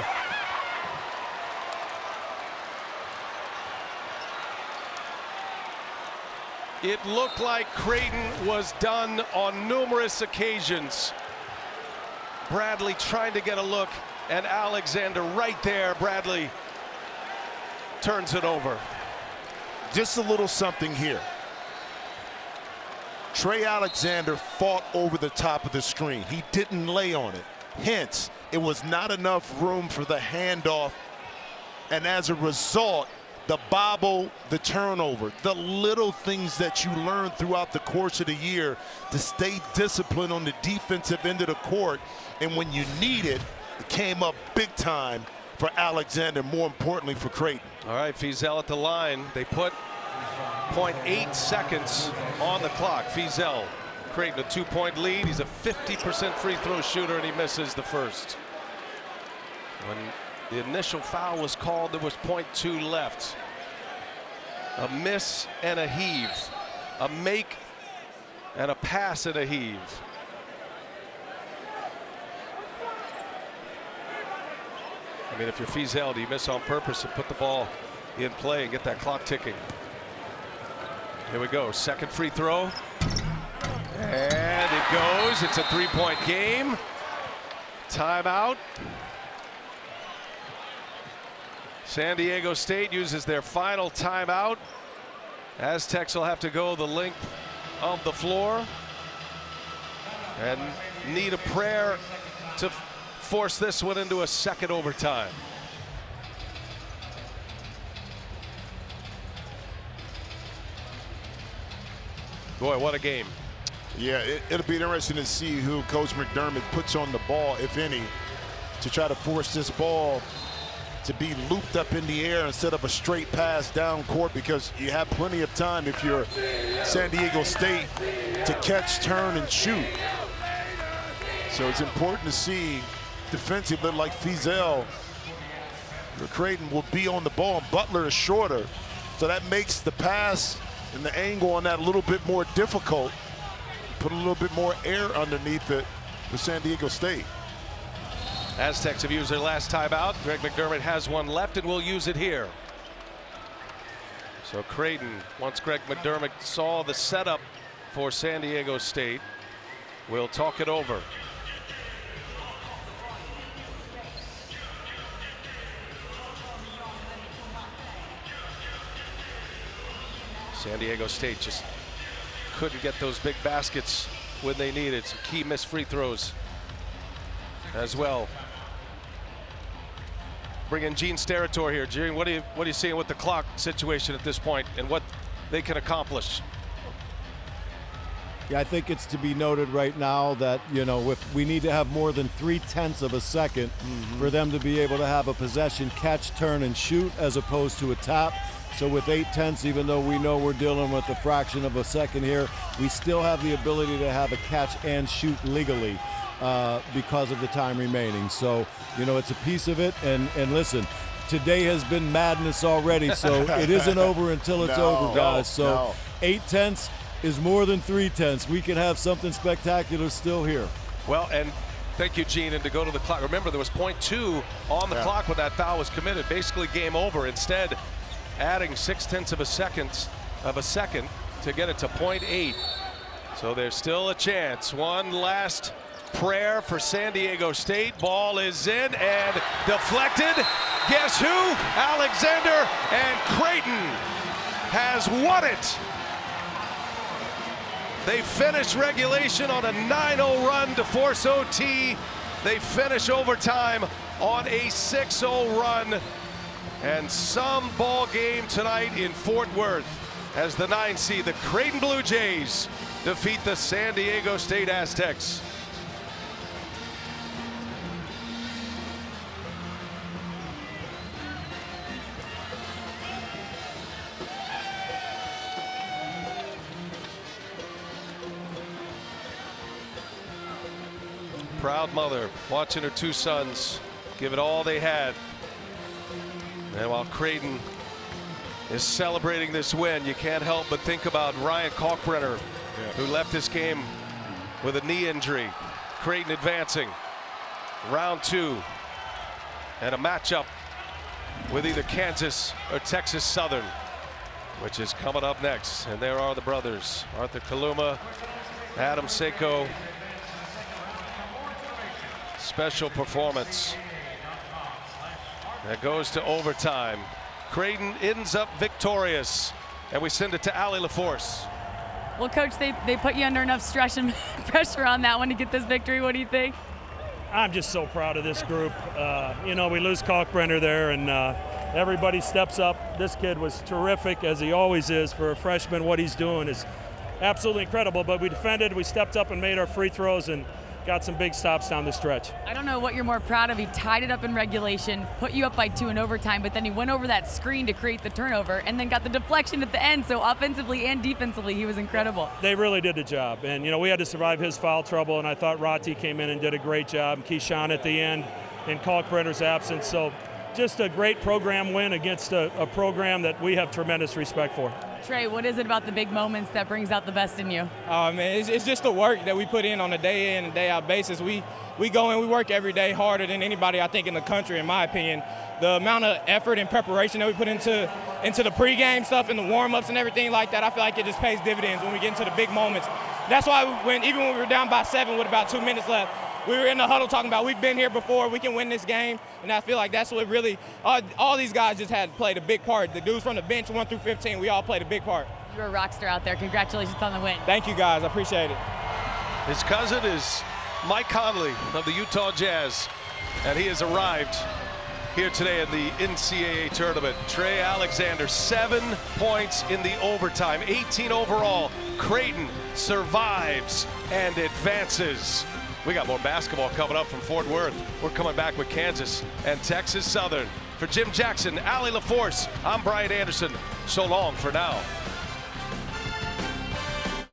Speaker 1: It looked like Creighton was done on numerous occasions. Bradley trying to get a look, and Alexander right there. Bradley turns it over.
Speaker 2: Just a little something here. Trey Alexander fought over the top of the screen. He didn't lay on it. Hence, it was not enough room for the handoff. And as a result, the bobble, the turnover, the little things that you learn throughout the course of the year to stay disciplined on the defensive end of the court. And when you need it, it came up big time for Alexander, more importantly for Creighton.
Speaker 1: All right, Fizel at the line. They put .8 seconds on the clock. Fizel, Creighton a 2-point lead. He's a 50% free throw shooter, and he misses the first. When the initial foul was called, there was .2 left. A miss and a heave. A make and a pass and a heave. I mean, if you're Fizel, do you miss on purpose and put the ball in play and get that clock ticking? Here we go. Second free throw. And it goes. It's a 3-point game. Timeout. San Diego State uses their final timeout. Aztecs will have to go the length of the floor and need a prayer to force this one into a second overtime. Boy, what a game.
Speaker 2: Yeah, it'll be interesting to see who Coach McDermott puts on the ball, if any, to try to force this ball to be looped up in the air instead of a straight pass down court, because you have plenty of time if you're San Diego State to catch, turn, and shoot. So it's important to see defensively, like Fizel, Creighton will be on the ball, and Butler is shorter. So that makes the pass and the angle on that a little bit more difficult. Put a little bit more air underneath it for San Diego State.
Speaker 1: Aztecs have used their last timeout. Greg McDermott has one left and will use it here. So Creighton, once Greg McDermott saw the setup for San Diego State, will talk it over. San Diego State just couldn't get those big baskets when they needed. Some key missed free throws as well. Bring in Gene Steratore here. Gene, what are you seeing with the clock situation at this point and what they can accomplish?
Speaker 5: Yeah, I think it's to be noted right now that, you know, if we need to have more than 0.3 of a second for them to be able to have a possession, catch, turn, and shoot as opposed to a tap. So with 0.8, even though we know we're dealing with a fraction of a second here, we still have the ability to have a catch and shoot legally because of the time remaining. So, you know, it's a piece of it. And listen, today has been madness already, so it isn't over until it's over, guys. So 8/10 is more than 3/10. We can have something spectacular still here.
Speaker 1: Well, and thank you, Gene. And to go to the clock, remember there was .2 on the clock when that foul was committed. Basically game over. Instead, adding 0.6 of a second to get it to .8. So there's still a chance. One last prayer for San Diego State. Ball is in and deflected. Guess who? Alexander, and Creighton has won it. They finish regulation on a 9-0 run to force OT. They finish overtime on a 6-0 run. And some ball game tonight in Fort Worth as the 9 seed, the Creighton Bluejays, defeat the San Diego State Aztecs. Proud mother watching her 2 sons give it all they had. And while Creighton is celebrating this win, you can't help but think about Ryan Kalkbrenner, who left this game with a knee injury. Creighton advancing round 2 and a matchup with either Kansas or Texas Southern, which is coming up next. And there are the brothers, Arthur Kaluma, Adam Seiko. Special performance that goes to overtime. Creighton ends up victorious, and we send it to Allie LaForce.
Speaker 3: Well, Coach, they put you under enough stress and pressure on that one to get this victory. What do you think?
Speaker 4: I'm just so proud of this group. You know, we lose Kalkbrenner there, and everybody steps up. This kid was terrific, as he always is for a freshman. What he's doing is absolutely incredible, but we defended, we stepped up and made our free throws and got some big stops down the stretch.
Speaker 3: I don't know what you're more proud of. He tied it up in regulation, put you up by 2 in overtime, but then he went over that screen to create the turnover and then got the deflection at the end. So offensively and defensively, he was incredible.
Speaker 4: They really did the job. And, you know, we had to survive his foul trouble, and I thought Rati came in and did a great job. Keyshawn at the end in Kalkbrenner's absence. So just a great program win against a program that we have tremendous respect for.
Speaker 3: Trey, what is it about the big moments that brings out the best in you?
Speaker 6: Oh, man, it's just the work that we put in on a day in and day out basis. We go in, we work every day harder than anybody, I think, in the country, in my opinion. The amount of effort and preparation that we put into the pregame stuff and the warm-ups and everything like that, I feel like it just pays dividends when we get into the big moments. That's why even when we were down by 7 with about 2 minutes left, we were in the huddle talking about we've been here before, we can win this game, and I feel like that's what really, all these guys just had played a big part. The dudes from the bench 1 through 15, we all played a big part.
Speaker 3: You're a rock star out there. Congratulations on the win.
Speaker 6: Thank you, guys. I appreciate it.
Speaker 1: His cousin is Mike Conley of the Utah Jazz, and he has arrived here today in the NCAA tournament. Trey Alexander, 7 points in the overtime, 18 overall. Creighton survives and advances. We got more basketball coming up from Fort Worth. We're coming back with Kansas and Texas Southern. For Jim Jackson, Allie LaForce, I'm Brian Anderson. So long for now.